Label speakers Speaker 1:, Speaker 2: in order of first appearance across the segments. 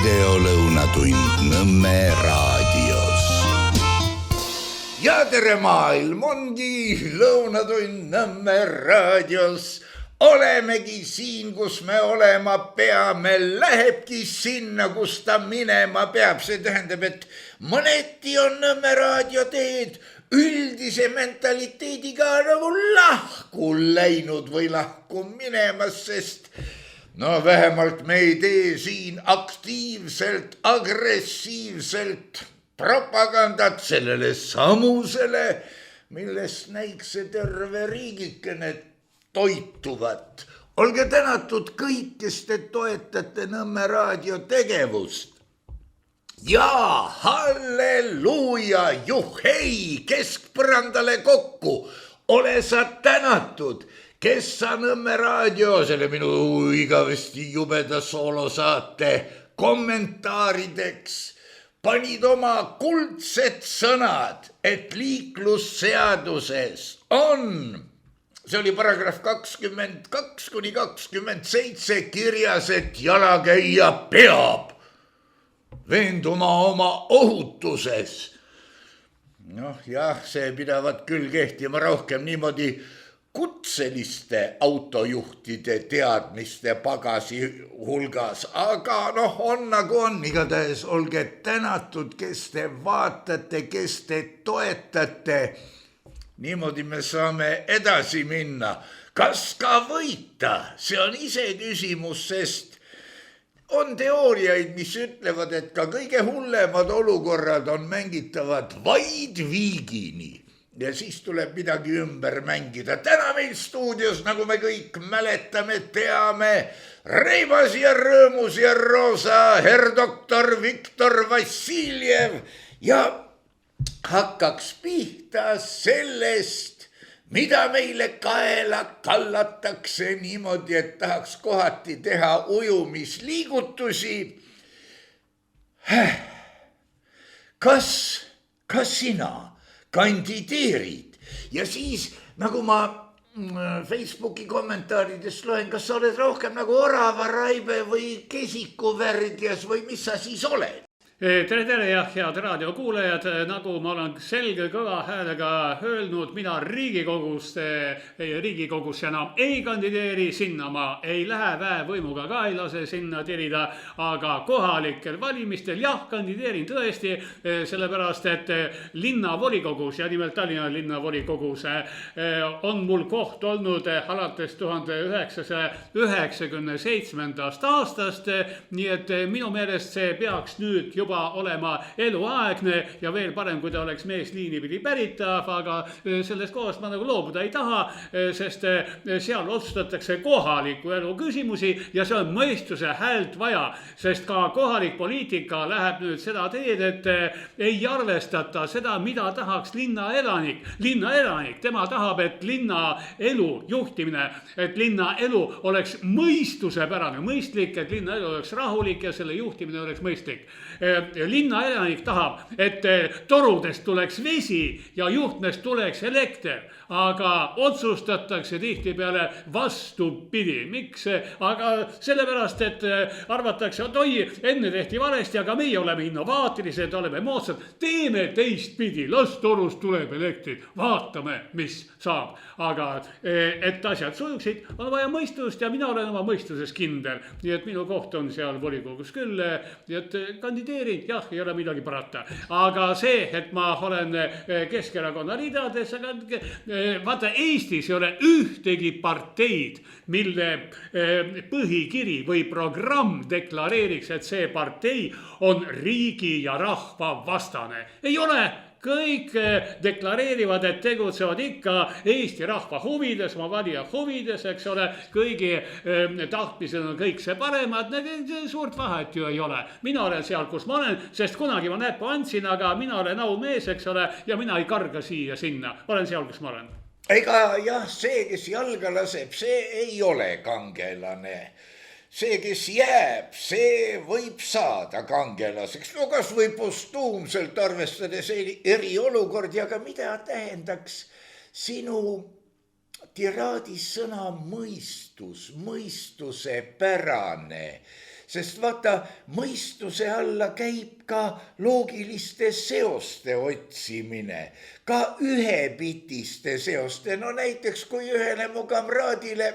Speaker 1: videolõunatund Nõmme raadios. Ja tere maailm, ongi lõunatund Nõmme raadios. Olemegi siin, kus me olema peame, lähebki sinna, kus ta minema peab. See tähendab, et mõneti on Nõmme raadioteed üldise mentaliteediga nagu lahku läinud või lahku minemas, sest no vähemalt me ei tee siin aktiivselt, agressiivselt propagandat sellele samusele, millest näiks see terve riigikene toituvat. Olge tänatud kõik, kes te toetate Nõmme raadio tegevust. Ja halleluuja, juhhei, keskpõrandale kokku. Ole sa tänatud, kes sa Nõmme raadio, selle minu igavesti jubeda soolosaate kommentaarideks panid oma kuldsed sõnad, et liiklusseaduses on, see oli paragrahv 22 kuni 27 kirjas, et jalakäija peab veenduma oma ohutuses. Noh jah, see pidavat küll kehtima rohkem niimoodi kutseliste autojuhtide teadmiste pagasi hulgas, aga noh, on nagu on, igatahes olge tänatud, kes te vaatate, kes te toetate. Niimoodi me saame edasi minna. Kas ka võita? See on ise küsimus, sest on teooriaid, mis ütlevad, et ka kõige hullemad olukorrad on mängitavad vaid viigini. Ja siis tuleb midagi ümber mängida. Täna meil stuudios, nagu me kõik mäletame, teame, reibas ja rõõmus ja roosa herr doktor Viktor Vassiljev ja hakkaks pihta sellest, mida meile kaela kallatakse niimoodi, et tahaks kohati teha ujumisliigutusi. Kas sina kandideerid? Ja siis, nagu ma Facebooki kommentaarides loen, kas sa oled rohkem nagu oravaraibe või kesikuvärdjas või mis sa siis oled?
Speaker 2: Tere ja head raadiokuulajad, nagu ma olen selge kõva häälega öelnud, mina Riigikogus enam ei kandideeri, sinna ma ei lähe, väevõimuga ka ei lase sinna tirida, aga kohalikel valimistel jah, kandideerin tõesti, sellepärast et linnavolikogus ja nimelt Tallinna linnavolikogus on mul koht olnud alates 1997. aastast, nii et minu meelest see peaks nüüd juba olema eluaegne ja veel parem, kui ta oleks meesliini pidi päritav, aga sellest kohast ma nagu loobuda ei taha, sest seal otsustatakse kohaliku elu küsimusi ja see on mõistuse häält vaja, sest ka kohalik poliitika läheb nüüd seda teed, et ei arvestata seda, mida tahaks linnaelanik. Linnaelanik, tema tahab, et linna elu juhtimine, et linna elu oleks mõistusepärane, mõistlik, et linna elu oleks rahulik ja selle juhtimine oleks mõistlik. Linnaelanik tahab, et torudest tuleks vesi ja juhtmest tuleks elekter, aga otsustatakse tihtipeale vastupidi. Miks? Aga sellepärast, et arvatakse, et oi, enne tehti valesti, aga meie oleme innovaatilised, oleme moodsad, teeme teistpidi, las torust tuleb elektrit, vaatame, mis saab. Aga et asjad sujuksid, on vaja mõistust ja mina olen oma mõistuses kindel. Nii et minu koht on seal volikogus küll, et kandideerin, jah, ei ole midagi parata. Aga see, et ma olen Keskerakonna ridades, aga vaata, Eestis ei ole ühtegi parteid, mille põhikiri või programm deklareeriks, et see partei on riigi ja rahva vastane. Ei ole. Kõik deklareerivad, et tegutsevad ikka Eesti rahva huvides, oma valija huvides, eks ole, kõigi tahtmised on kõik see paremad, suurt vahet ju ei ole. Mina olen seal, kus ma olen, sest kunagi ma näppu andsin, aga mina olen aumees, eks ole, ja mina ei karga siia sinna, olen seal, kus ma olen.
Speaker 1: Ega jah, see, kes jalga laseb, see ei ole kangelane. See, kes jääb, see võib saada kangelaseks. No kas või postuumselt arvestades eriolukordi, aga mida tähendaks sinu tiraadis sõna mõistus, mõistusepärane. sest vaata, mõistuse alla käib ka loogiliste seoste otsimine, ka ühepitiste seoste. No näiteks, kui ühele mu kamraadile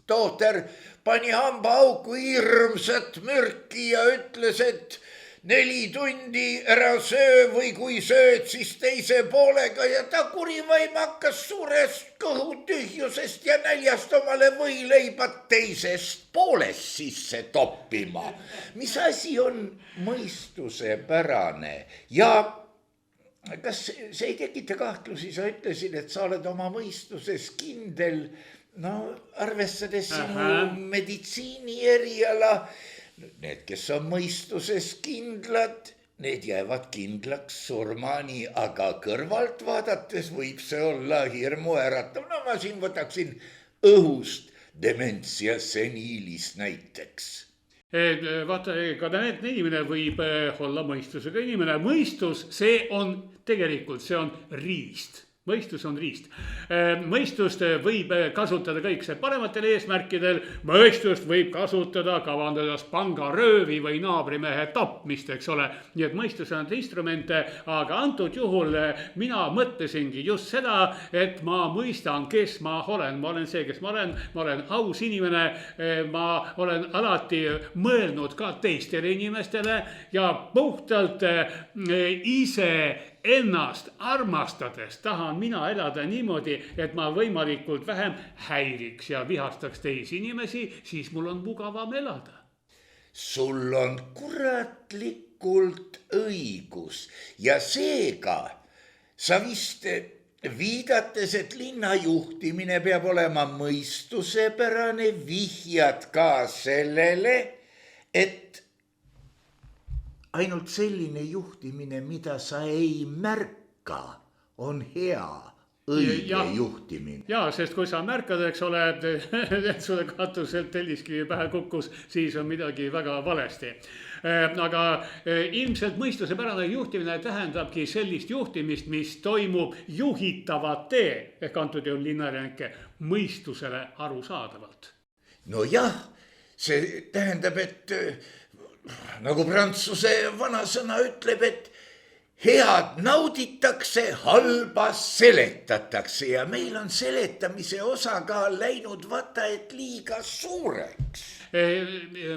Speaker 1: tohter pani hambaauku hirmsat mürki ja ütles, et 4 tundi ära söö või kui sööd, siis teise poolega ja ta kurivaim hakkas suurest kõhutühjusest ja näljast omale võileibad teisest poolest sisse toppima. Mis asi on mõistusepärane ja kas see ei tekita kahtlusi, sa ütlesid, et sa oled oma mõistuses kindel, no arvestades sinu meditsiini eriala. Need, kes on mõistuses kindlad, need jäävad kindlaks surmani, aga kõrvalt vaadates võib see olla hirmuäratav. No ma siin võtaksin õhust dementia seniilis näiteks.
Speaker 2: Vaata, ka inimene võib olla mõistusega inimene. Mõistus, see on tegelikult, see on riist. Mõistus on riist. Mõistust võib kasutada kõik see parematel eesmärkidel. Mõistust võib kasutada kavandades pangaröövi või naabrimehe tapmist, eks ole. Nii et mõistus on instrumente, aga antud juhul mina mõtlesingi just seda, et ma mõistan, kes ma olen. Ma olen see, kes ma olen aus inimene. Ma olen alati mõelnud ka teistele inimestele ja puhtalt ise ennast armastades tahan mina elada niimoodi, et ma võimalikult vähem häiriks ja vihastaks teisi inimesi, siis mul on mugavam elada.
Speaker 1: Sul on kuratlikult õigus ja seega sa vist viidates, et linna juhtimine peab olema mõistusepärane, vihjad ka sellele, et ainult selline juhtimine, mida sa ei märka, on hea, õige juhtimine.
Speaker 2: Jaa, sest kui sa märkad, eks ole, et sulle katuselt telliskivi pähe kukkus, siis on midagi väga valesti. Aga ilmselt mõistusepärane juhtimine tähendabki sellist juhtimist, mis toimub juhitavate ehk antud juhul linnaelanike mõistusele arusaadavalt.
Speaker 1: No jah, see tähendab, et nagu prantsuse vanasõna ütleb, et head nauditakse, halba seletatakse ja meil on seletamise osakaal läinud vaata, et liiga suureks.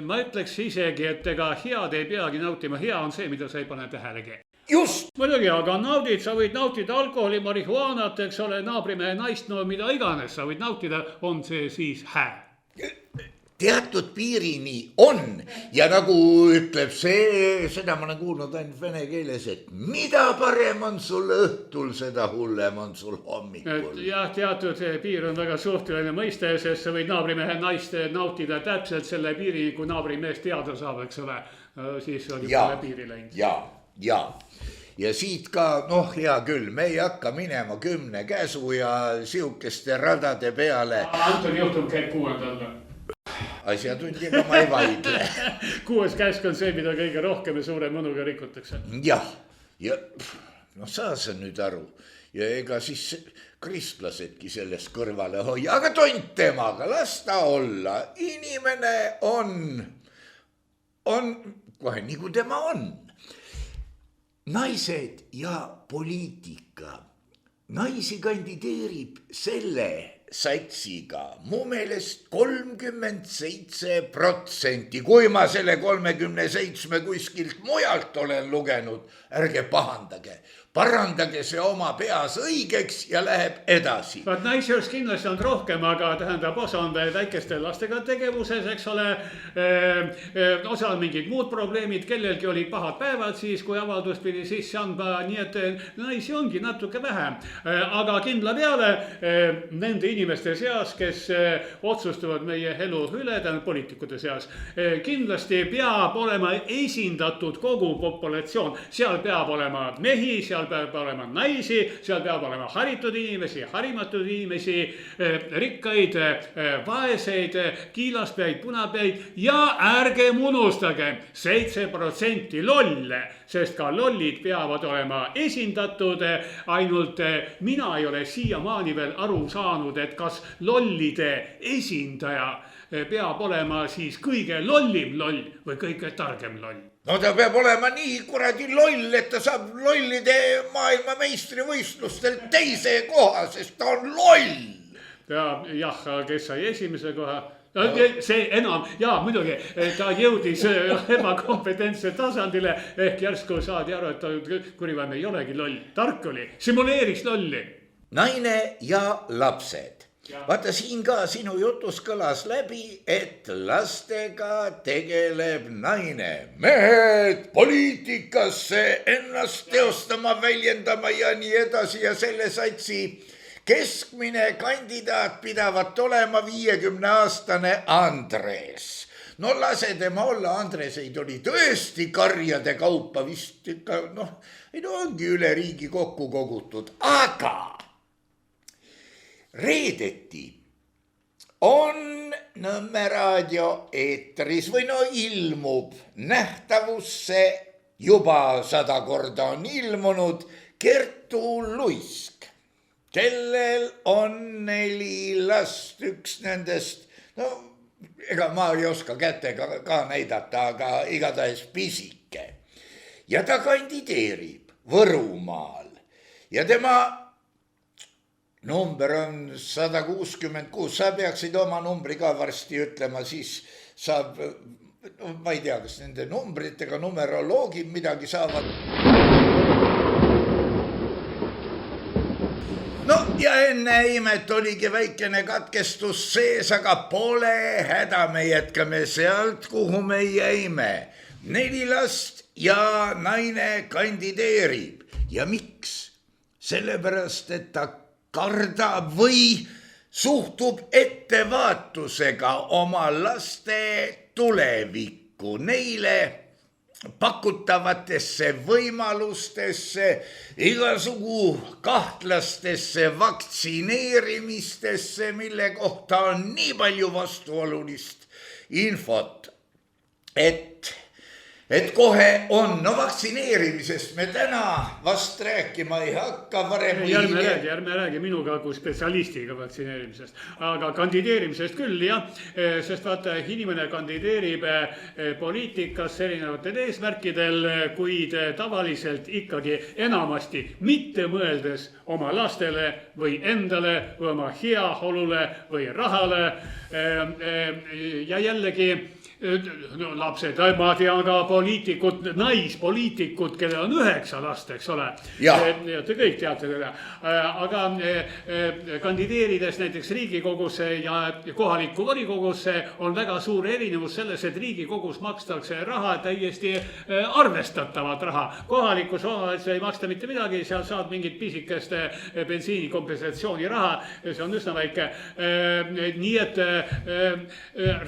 Speaker 2: Ma ütleks isegi, et ega head ei peagi nautima, hea on see, mida sa ei pane tähelegi.
Speaker 1: Just!
Speaker 2: Muidugi, aga sa võid nautida alkoholi, marihuaanat, eks ole, naabrimehe naist, no mida iganes sa võid nautida, on see siis hää.
Speaker 1: Teatud piirini on ja nagu ütleb see, seda ma olen kuulnud ainult vene keeles, et mida parem on sul õhtul, seda hullem on sul hommikul.
Speaker 2: Jah, teatud piir on väga suhteline mõiste, sest sa võid naabrimehe naist nautida täpselt selle piirini, kui naabrimees teada saab, eks ole, siis on juba piiri läinud.
Speaker 1: Ja siit ka, hea küll, me ei hakka minema 10 käsu ja siukeste radade peale.
Speaker 2: Anton juhtum käib 6.
Speaker 1: Asjatundjaga ma ei vaidle.
Speaker 2: 6. käsk on see, mida kõige rohkem ja suure mõnuga rikutakse.
Speaker 1: Jah, ja saa sa nüüd aru. Ja ega siis kristlasedki sellest kõrvale hoia, aga tont temaga, las ta olla. Inimene on kohe nagu tema on. Naised ja poliitika. Naisi kandideerib selle satsiga mu meelest 37%. Kui ma selle 37 kuskilt mujalt olen lugenud, ärge pahandage. Parandage see oma peas õigeks ja läheb edasi.
Speaker 2: Vaat naisi oleks kindlasti on rohkem, aga tähendab, osa on väikeste lastega tegevuses, eks ole. Osa on mingid muud probleemid, kellelgi olid pahad päevad siis, kui avaldus pidi sisse andma, nii et naisi ongi natuke vähem. Aga kindla peale nende inimeste seas, kes otsustavad meie elu üle, tähendab poliitikute seas, kindlasti peab olema esindatud kogu populatsioon. Seal peab olema mehi, seal seal peab olema naisi, seal peab olema haritud inimesi, harimatud inimesi, rikkaid, vaeseid, kiilaspäid, punapäid ja ärgem unustage 7% lolle, sest ka lollid peavad olema esindatud. Ainult mina ei ole siiamaani veel aru saanud, et kas lollide esindaja peab olema siis kõige lollim loll või kõige targem loll.
Speaker 1: No ta peab olema nii kuradi loll, et ta saab lollide maailmameistrivõistlustel teise koha, sest ta on loll.
Speaker 2: Jah, kes sai esimese koha? See enam, jaa muidugi, ta jõudis ebakompetentse tasandile ehk järsku saadi aru, et Kurivann ei olegi loll, tark oli, simuleeriks lolli.
Speaker 1: Naine ja lapsed. Vaata siin ka sinu jutus kõlas läbi, et lastega tegeleb naine. Mehed poliitikasse ennast teostama, väljendama ja nii edasi ja selle satsi keskmine kandidaat pidavat olema 50-aastane Andres. No lase tema olla, Andreseid oli tõesti karjade kaupa vist ikka, ongi üle riigi kokku kogutud, aga reedeti on Nõmme raadio eetris või ilmub nähtavusse, juba 100 korda on ilmunud Kertu Luisk, kellel on 4 last, üks nendest, ega ma ei oska kätega ka näidata, aga igatahes pisike. Ja ta kandideerib Võrumaal ja tema number on 166, sa peaksid oma numbri ka varsti ütlema, siis saab, ma ei tea, kas nende numbritega numeroloogid midagi saavad. No ja enne imet oligi väikene katkestus sees, aga pole häda, me jätkame sealt, kuhu me jäime. 4 last ja naine kandideerib ja miks? Sellepärast, et ta kardab või suhtub ettevaatusega oma laste tulevikku, neile pakutavatesse võimalustesse, igasugu kahtlastesse vaktsineerimistesse, mille kohta on nii palju vastuolulist infot, et kohe on. No vaktsineerimisest me täna vast rääkima ei hakka, varem või hiljem.
Speaker 2: Ärme räägi minuga kui spetsialistiga vaktsineerimisest, aga kandideerimisest küll jah, sest vaata, inimene kandideerib poliitikas erinevatel eesmärkidel, kuid tavaliselt ikkagi enamasti mitte mõeldes oma lastele või endale või oma heaolule või rahale ja jällegi lapsed, ma tean ka poliitikud, naispoliitikud, kellel on 9 last, eks ole. Te kõik teate teda. Aga kandideerides näiteks Riigikogusse ja kohalikku volikogusse on väga suur erinevus selles, et Riigikogus makstakse raha täiesti arvestatavat raha. Kohalikus omavalitsuses ei maksta mitte midagi, seal saad mingit pisikest bensiini kompensatsiooni raha, see on üsna väike. Nii et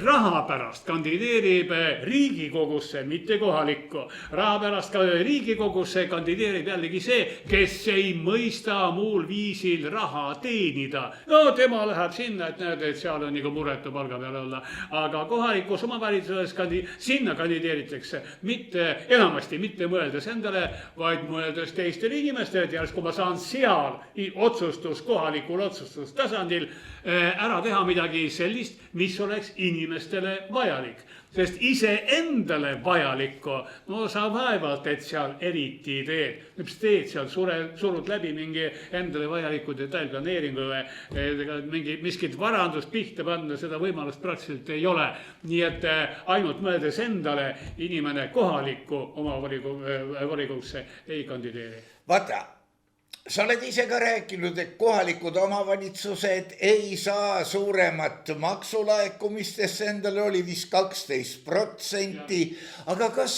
Speaker 2: raha pärast kandideerib Riigikogusse, mitte kohalikku. Raha pärast ka Riigikogusse kandideerib jällegi see, kes ei mõista muul viisil raha teenida. No tema läheb sinna, et näed, et seal on nagu muretu palga peal olla. Aga kohalikus omavalitsuses sinna kandideeritakse enamasti mitte mõeldes endale, vaid mõeldes teistele inimestele, et järsku ma saan seal kohalikul otsustustasandil ära teha midagi sellist, mis oleks inimestele vajalik. Sest iseendale vajalikku, no sa vaevalt, et seal eriti teed. Mis teed seal, surud läbi mingi endale vajaliku detailplaneeringu või miskit varandust pihta panna, seda võimalust praktiliselt ei ole. Nii et ainult mõeldes endale inimene kohalikku oma volikogusse ei kandideeri.
Speaker 1: Vaata, sa oled ise ka rääkinud, et kohalikud omavalitsused ei saa suuremat maksulaekumistesse, endale oli vist 12%, aga kas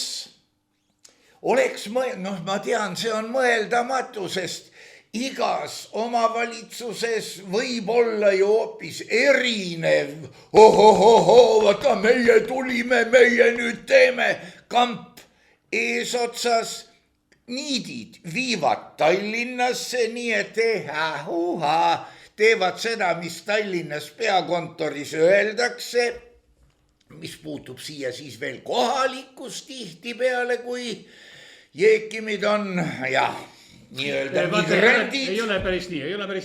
Speaker 1: oleks ma tean, see on mõeldamatu, sest igas omavalitsuses võib olla ju hoopis erinev. Vaata, meie tulime, meie nüüd teeme kamp eesotsas. niidid viivad Tallinnasse, nii et teevad seda, mis Tallinnas peakontoris öeldakse, mis puutub siia siis veel kohalikus tihtipeale, kui jeekimid on ja nii-öelda migrandid.
Speaker 2: ei ole päris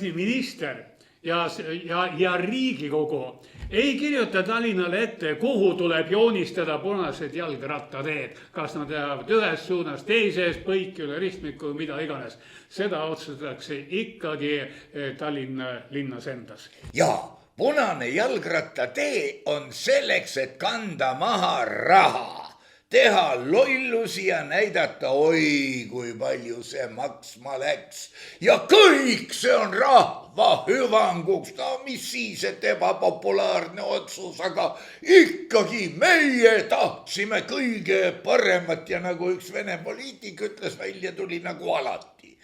Speaker 2: nii, minister ja Riigikogu ei kirjuta Tallinnale ette, kuhu tuleb joonistada punased jalgrattateed, kas nad lähevad ühes suunas, teises, põiki üle ristmiku, mida iganes. Seda otsustatakse ikkagi Tallinna linnas endas.
Speaker 1: Ja punane jalgrattatee on selleks, et kanda maha raha, teha lollusi ja näidata, oi, kui palju see maksma läks. Ja kõik see on rahva hüvanguks. No mis siis, et ebapopulaarne otsus, aga ikkagi meie tahtsime kõige paremat ja nagu üks Vene poliitik ütles, välja tuli nagu alati.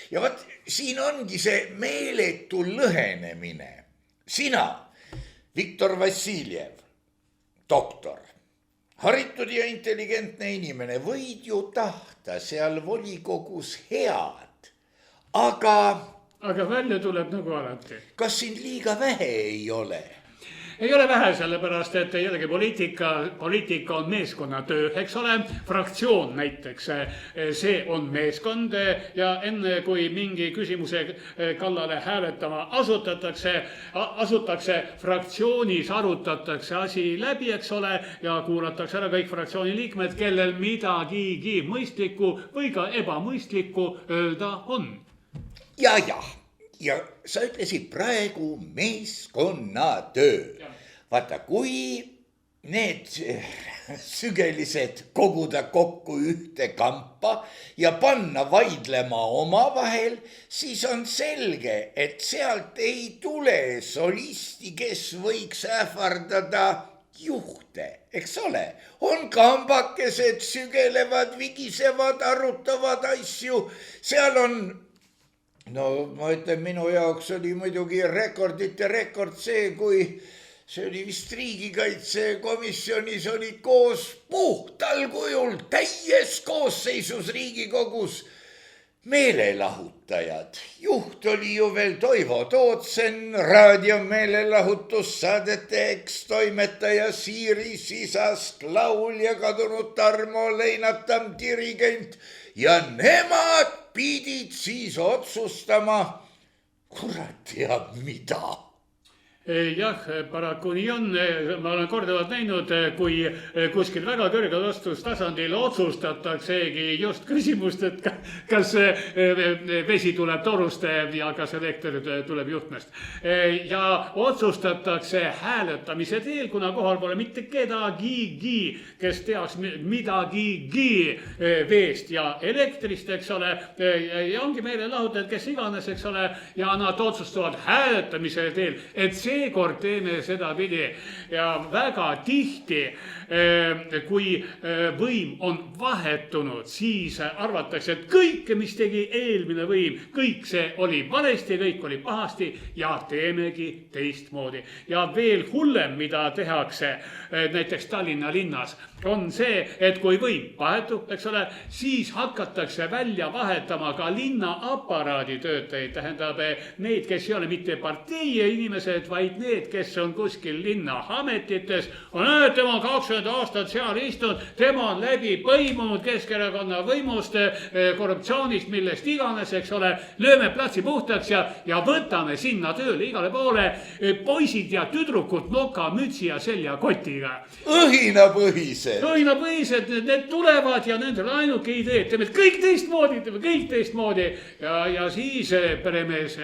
Speaker 1: Ja vaat siin ongi see meeletu lõhenemine. Sina, Viktor Vassiljev, doktor, haritud ja intelligentne inimene, võid ju tahta seal volikogus head, aga
Speaker 2: välja tuleb nagu alati.
Speaker 1: Kas sind liiga vähe ei ole?
Speaker 2: Ei ole vähe, sellepärast, et jällegi poliitika on meeskonnatöö, eks ole, fraktsioon näiteks, see on meeskond ja enne kui mingi küsimuse kallale hääletama asutakse fraktsioonis, arutatakse asi läbi, eks ole, ja kuulatakse ära kõik fraktsiooni liikmed, kellel midagigi mõistlikku või ka ebamõistlikku öelda on. Ja sa ütlesid praegu meeskonnatöö. Vaata, kui need sügelised koguda kokku ühte kampa ja panna vaidlema omavahel, siis on selge, et sealt ei tule solisti, kes võiks ähvardada juhte, eks ole. On kambakesed, sügelevad, vigisevad, arutavad asju, seal on. No ma ütlen, minu jaoks oli muidugi rekordite rekord see, kui see oli vist riigikaitsekomisjonis olid koos puhtal kujul täies koosseisus Riigikogus meelelahutajad. Juht oli ju veel Toivo Tootsen, raadio meelelahutussaadete ekstoimetaja Siiri Sisast, laulja kadunud Tarmo Leinatam, dirigent ja nemad pidid siis otsustama, kurat teab mida. Jah, paraku nii on. Ma olen korduvalt näinud, kui kuskil väga kõrgel otsustasandil otsustataksegi just küsimust, et kas vesi tuleb torust ja kas elekter tuleb juhtmest. Ja otsustatakse hääletamise teel, kuna kohal pole mitte kedagigi, kes teaks midagigi veest ja elektrist, eks ole. Ja ongi meelelahutajad, kes iganes, eks ole, ja nad otsustavad hääletamise teel, et seekord teeme seda pidi ja väga tihti, kui võim on vahetunud, siis arvatakse, et kõike, mis tegi eelmine võim, kõik see oli valesti, kõik oli pahasti ja teemegi teistmoodi. Ja veel hullem, mida tehakse näiteks Tallinna linnas, on see, et kui võim vahetub, eks ole, siis hakatakse välja vahetama ka linna aparaadi töötajaid, tähendab neid, kes ei ole mitte partei inimesed, vaid need, kes on kuskil linna ametites, on tema 20 aastat seal istunud, tema on läbi põimunud Keskerakonna võimust, korruptsioonist, millest iganes, eks ole, lööme platsi puhtaks ja võtame sinna tööle igale poole poisid ja tüdrukud noka, mütsi ja seljakotiga. Õhinapõhised, need tulevad ja nendel ainuke idee, teeme kõik teistmoodi ja siis peremees,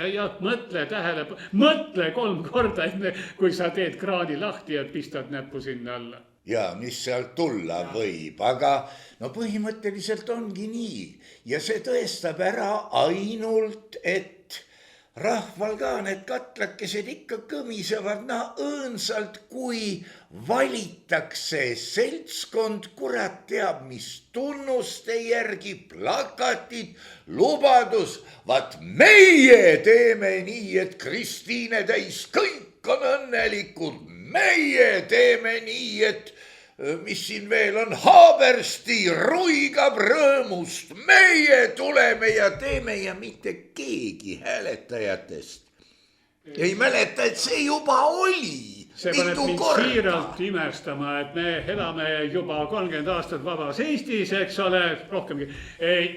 Speaker 2: mõtle 3 korda, kui sa teed kraani lahti ja pistad näppu sinna alla.
Speaker 1: Ja mis sealt tulla võib, aga no põhimõtteliselt ongi nii ja see tõestab ära ainult, et rahval ka need katlakesed ikka kõmisevad õõnsalt, kui valitakse seltskond, kurat teab, mis tunnuste järgi, plakatid, lubadus. Vaat meie teeme nii, et Kristiine täis kõik on õnnelikud. Meie teeme nii, et mis siin veel on, Haabersti ruigab rõõmust, meie tuleme ja teeme ja mitte keegi hääletajatest ei mäleta, et see juba oli.
Speaker 2: See paneb mind siiralt imestama, et me elame juba 30 aastat vabas Eestis, eks ole, rohkemgi.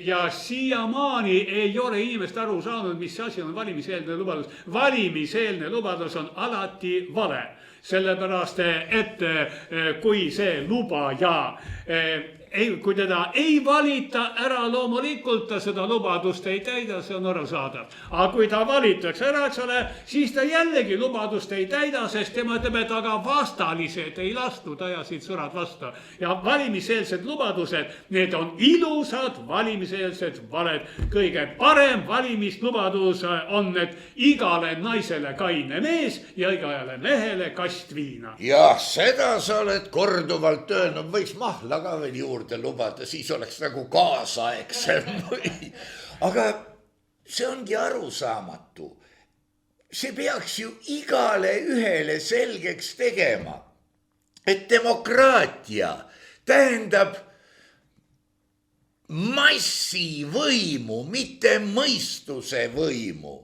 Speaker 2: Ja siiamaani ei ole inimest aru saanud, mis asi on valimiseelne lubadus. Valimiseelne lubadus on alati vale. Sellepärast, et kui see lubaja kui teda ei valita ära, loomulikult ta seda lubadust ei täida, see on arusaadav. Aga kui ta valitaks ära, eks ole, siis ta jällegi lubadust ei täida, sest tema ütleb, et aga vastalised ei lastud, ajasid sõrad vastu. Ja valimiseelsed lubadused, need on ilusad valimiseelsed valed. Kõige parem valimislubadus on, et igale naisele kaine mees ja igale mehele kast viina.
Speaker 1: Jah, seda sa oled korduvalt öelnud, võiks mahla ka veel juurde lubada, siis oleks nagu kaasaegsem. Aga see ongi arusaamatu. See peaks ju igale ühele selgeks tegema, et demokraatia tähendab massivõimu, mitte mõistuse võimu.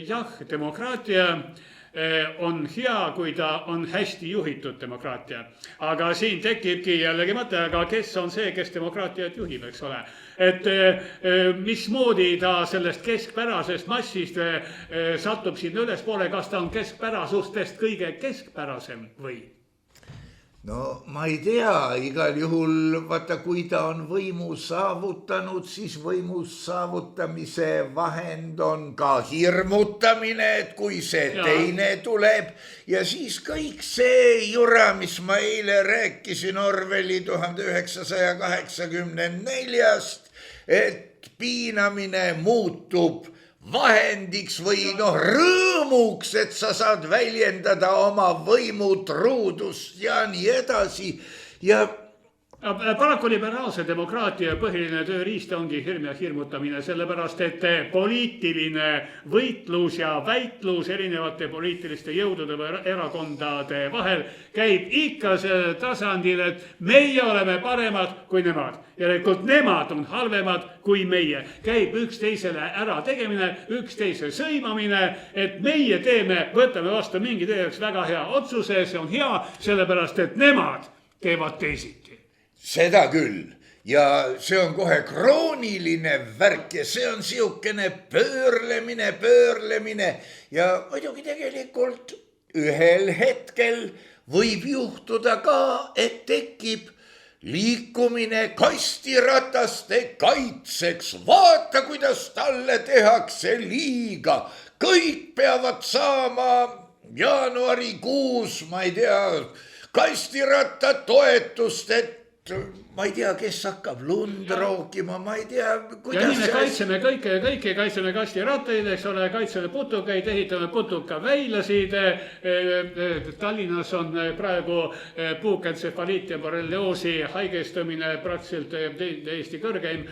Speaker 2: Jah, demokraatia on hea, kui ta on hästi juhitud demokraatia. Aga siin tekibki jällegi mõte, aga kes on see, kes demokraatiat juhib, eks ole. Et mismoodi ta sellest keskpärasest massist satub sinna ülespoole, kas ta on keskpärasustest kõige keskpärasem või?
Speaker 1: No ma ei tea, igal juhul vaata, kui ta on võimu saavutanud, siis võimu saavutamise vahend on ka hirmutamine, et kui see teine tuleb ja siis kõik see jura, mis ma eile rääkisin Orwelli 1984-st, et piinamine muutub vahendiks või rõõmuks, et sa saad väljendada oma võimutruudust ja nii edasi ja
Speaker 2: paraku liberaalse demokraatia põhiline tööriist ongi hirm ja hirmutamine, sellepärast et poliitiline võitlus ja väitlus erinevate poliitiliste jõudude või erakondade vahel käib ikka sellel tasandil, et meie oleme paremad kui nemad. Järelikult nemad on halvemad kui meie. Käib üksteisele ära tegemine, üksteise sõimamine, et meie võtame vastu mingi teie väga hea otsuse, see on hea, sellepärast et nemad teevad teisiti.
Speaker 1: Seda küll ja see on kohe krooniline värk ja see on siukene pöörlemine ja muidugi tegelikult ühel hetkel võib juhtuda ka, et tekib liikumine kastirataste kaitseks. Vaata, kuidas talle tehakse liiga. Kõik peavad saama jaanuarikuus, ma ei tea, kastiratta toetust, et ma ei tea, kes hakkab lund rookima, ma ei tea, kuidas...
Speaker 2: Ja nii me kaitseme kõike, kaitseme kastirattaid, eks ole, kaitseme putukaid, ehitame putukaväilasid. Tallinnas on praegu puukentsefaliit ja borrelioosi haigestumine praktiliselt Eesti kõrgeim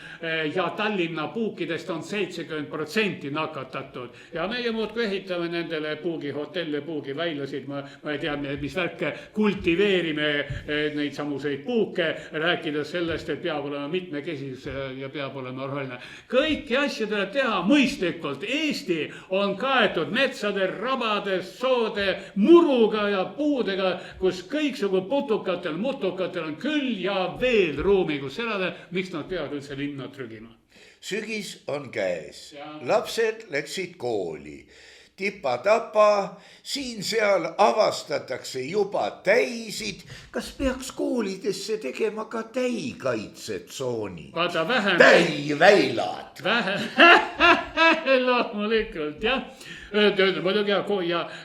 Speaker 2: ja Tallinna puukidest on 70% nakatatud. Ja meie muudkui ehitame nendele puugihotelle, puugiväilasid, ma ei tea, mis värke, kultiveerime neid samuseid puuke, rääkides sellest, et peab olema mitmekesisus ja peab olema roheline. Kõiki asju tuleb teha mõistlikult. Eesti on kaetud metsade, rabade, soode, muruga ja puudega, kus kõiksugu putukatel, mutukatel on küll ja veel ruumi, kus elada. Miks nad peavad üldse linna trügima?
Speaker 1: Sügis on käes. Lapsed läksid kooli. Tipa-tapa, siin-seal avastatakse juba täisid. Kas peaks koolidesse tegema ka täikaitsetsooni?
Speaker 2: Vaata vähem.
Speaker 1: Täiväilad.
Speaker 2: Loomulikult, jah. Muidugi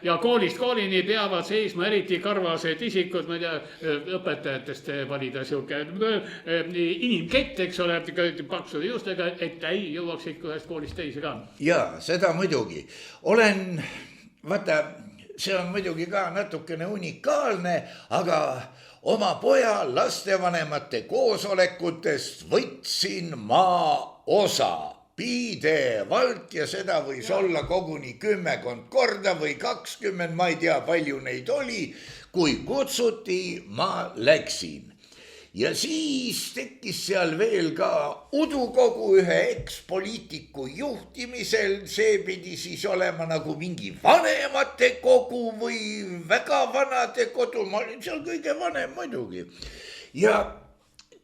Speaker 2: ja koolist koolini peavad seisma eriti karvased isikud, ma ei tea, õpetajatest valida siuke inimkett, eks ole, paksude juustega, et ei jõuaks ikka ühest koolist teise ka.
Speaker 1: Jaa, seda muidugi. Vaata, see on muidugi ka natukene unikaalne, aga oma poja lastevanemate koosolekutest võtsin ma osa. pidevalt ja seda võis olla koguni 10 korda või 20, ma ei tea, palju neid oli. Kui kutsuti, ma läksin. Ja siis tekkis seal veel ka udukogu ühe ekspoliitiku juhtimisel, see pidi siis olema nagu mingi vanemate kogu või väga vanade kodu, ma olin seal kõige vanem muidugi. Ja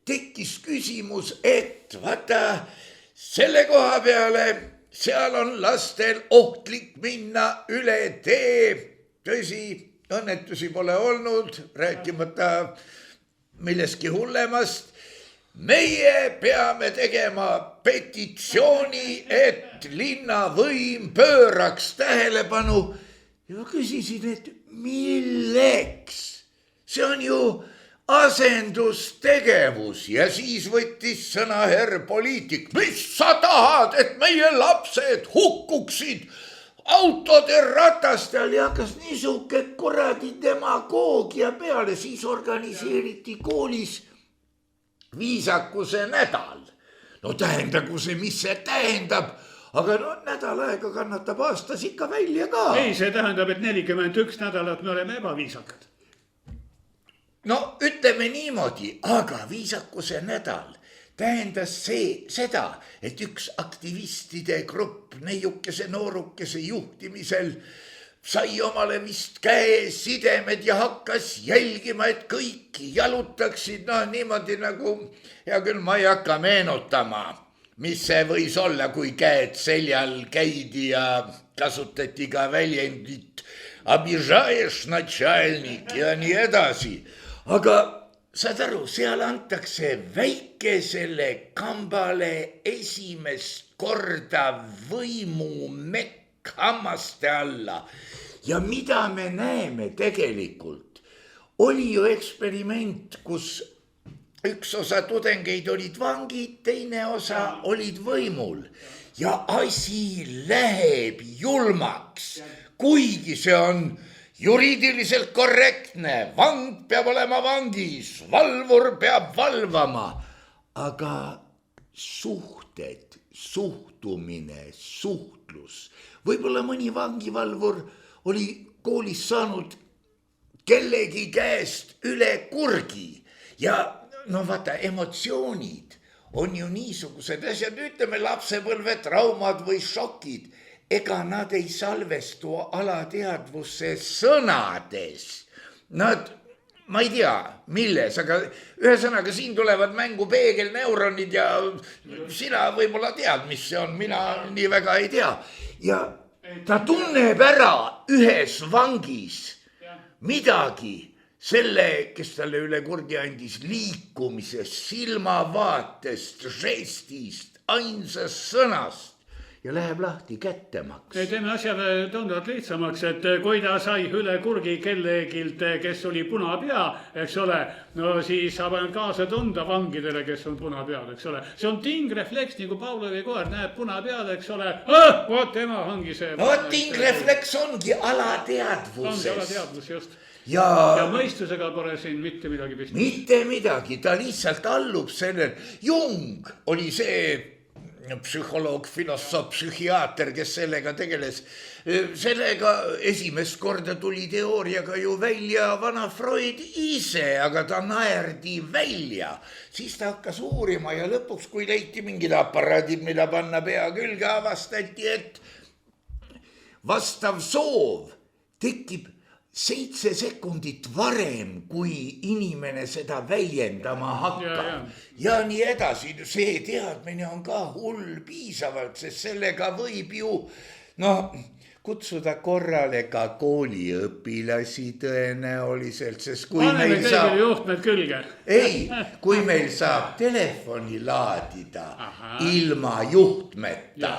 Speaker 1: tekkis küsimus, et vaata selle koha peale, seal on lastel ohtlik minna üle tee, tõsi, õnnetusi pole olnud, rääkimata millestki hullemast. Meie peame tegema petitsiooni, et linnavõim pööraks tähelepanu. Ja ma küsisin, et milleks? See on ju asendustegevus ja siis võttis sõna herr poliitik. Mis sa tahad, et meie lapsed hukkuksid autode ratastel ja hakkas niisuke kuradi demagoogia peale, siis organiseeriti koolis viisakuse nädal. No tähendagu see, mis see tähendab, aga no nädal aega kannatab aastas ikka välja ka.
Speaker 2: Ei, see tähendab, et 41 nädalat me oleme ebaviisakad.
Speaker 1: No ütleme niimoodi, aga viisakuse nädal tähendas seda, et üks aktivistide grupp neiukese noorukese juhtimisel sai omale vist käesidemed ja hakkas jälgima, et kõik jalutaksid, no niimoodi nagu, hea küll, ma ei hakka meenutama, mis see võis olla, kui käed seljal käidi ja kasutati ka väljendit обижаешь начальник ja nii edasi. Aga saad aru, seal antakse väikesele kambale esimest korda võimumekk hammaste alla. Ja mida me näeme tegelikult? Oli ju eksperiment, kus üks osa tudengeid olid vangid, teine osa olid võimul. Ja asi läheb julmaks, kuigi see on juriidiliselt korrektne, vang peab olema vangis, valvur peab valvama, aga suhted, suhtumine, suhtlus, võib-olla mõni vangivalvur oli koolis saanud kellegi käest üle kurgi ja no vaata, emotsioonid on ju niisugused asjad, ütleme lapsepõlve traumad või šokid. Ega nad ei salvestu alateadvusse sõnades. Nad, ma ei tea, milles, aga ühesõnaga siin tulevad mängu peegelneuronid ja sina võib-olla tead, mis see on, mina nii väga ei tea. Ja ta tunneb ära ühes vangis midagi selle, kes talle üle kurdi andis, liikumisest, silmavaatest, žestist, ainsast sõnast. Ja läheb lahti kättemaks.
Speaker 2: Teeme asjale tunduvalt lihtsamaks, et kui ta sai üle kurgi kellegilt, kes oli punapea, eks ole, no siis saab ainult kaasa tunda vangidele, kes on punapead, eks ole. See on tingrefleks, nagu Pavlovi koer näeb punapead, eks ole. Vot tema ongi see.
Speaker 1: No tingrefleks ongi alateadvuses.
Speaker 2: Ongi alateadvus, just.
Speaker 1: Ja
Speaker 2: mõistusega pole siin mitte midagi pistmist.
Speaker 1: Mitte midagi, ta lihtsalt allub sellel. Jung oli see psühholoog, filosoof, psühhiaater, kes sellega tegeles. Sellega esimest korda tuli teooriaga ju välja vana Freud ise, aga ta naerdi välja. Siis ta hakkas uurima ja lõpuks, kui leiti mingid aparaadid, mida panna pea külge, avastati, et vastav soov tekib 7 sekundit varem, kui inimene seda väljendama hakkab. Ja nii edasi, see teadmine on ka hull piisavalt, sest sellega võib ju kutsuda korrale ka kooliõpilasi tõenäoliselt, sest kui
Speaker 2: paneme teile juhtmed külge.
Speaker 1: Ei, kui meil saab telefoni laadida ilma juhtmeta.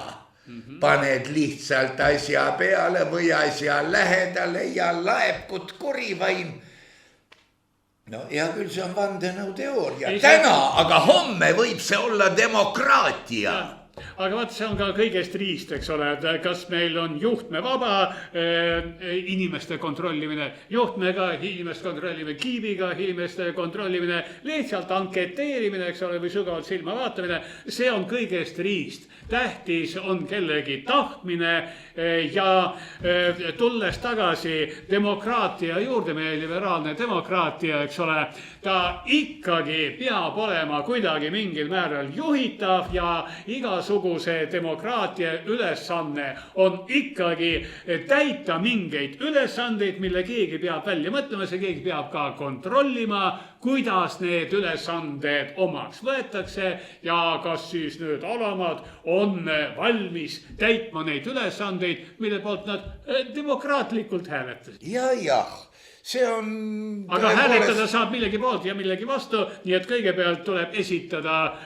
Speaker 1: Paned lihtsalt asja peale või asja lähedale ja laebkud kurivaim. No hea küll, see on vandenõuteooria. Täna, aga homme võib see olla demokraatia.
Speaker 2: aga vaat see on ka kõigest riist, eks ole, et kas meil on juhtmevaba inimeste kontrollimine, juhtmega inimest kontrollimine, kiibiga inimeste kontrollimine, lihtsalt anketeerimine, eks ole, või sügavalt silma vaatamine, see on kõigest riist. Tähtis on kellegi tahtmine ja tulles tagasi demokraatia juurde, meie liberaalne demokraatia, eks ole, ta ikkagi peab olema kuidagi mingil määral juhitav ja igasuguse demokraatia ülesanne on ikkagi täita mingeid ülesandeid, mille keegi peab välja mõtlema, see keegi peab ka kontrollima, kuidas need ülesanded omaks võetakse ja kas siis need alamad on valmis täitma neid ülesandeid, mille poolt nad demokraatlikult hääletasid.
Speaker 1: jah, see on...
Speaker 2: Aga hääletada saab millegi poolt ja millegi vastu, nii et kõigepealt tuleb esitada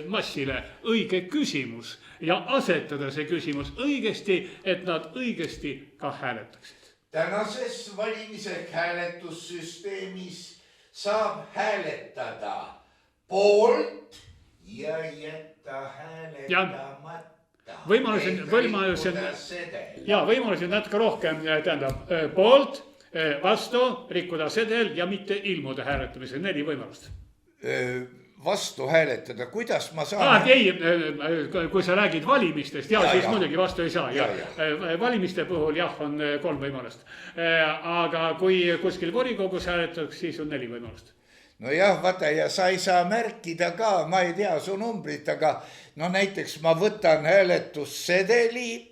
Speaker 2: massile õige küsimus ja asetada see küsimus õigesti, et nad õigesti ka hääletaksid.
Speaker 1: Tänases valimise hääletussüsteemis saab hääletada poolt ja jätta hääletamata.
Speaker 2: Võimalusi natuke rohkem, tähendab poolt, vastu, rikkuda sedel ja mitte ilmuda hääletamise, 4 võimalust.
Speaker 1: Vastu hääletada, kuidas ma saan...
Speaker 2: Ei, kui sa räägid valimistest, siis muidugi vastu ei saa. Valimiste puhul on 3 võimalust. Aga kui kuskil volikogus hääletaks, siis on 4 võimalust.
Speaker 1: No jah, vaata, ja sa ei saa märkida ka, ma ei tea su numbrit, aga no näiteks ma võtan hääletussedeli,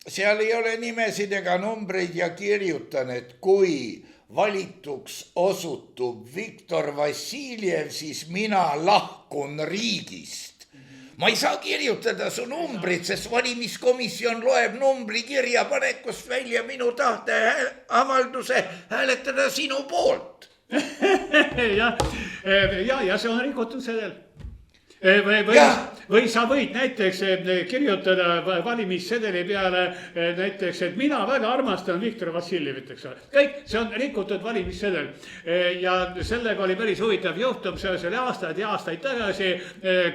Speaker 1: seal ei ole nimesid ega numbreid ja kirjutan, et kui valituks osutub Viktor Vassiljev, siis mina lahkun riigist. Ma ei saa kirjutada su numbrit, sest valimiskomisjon loeb numbri kirjapanekust välja minu tahteavalduse hääletada sinu poolt.
Speaker 2: ja see on rikutud sedel. Või sa võid näiteks kirjutada valimissedeli peale näiteks, et mina väga armastan Viktor Vassiljevit, eks ole. Kõik, see on rikutud valimissedel. Ja sellega oli päris huvitav juhtum, see oli aastaid ja aastaid tagasi,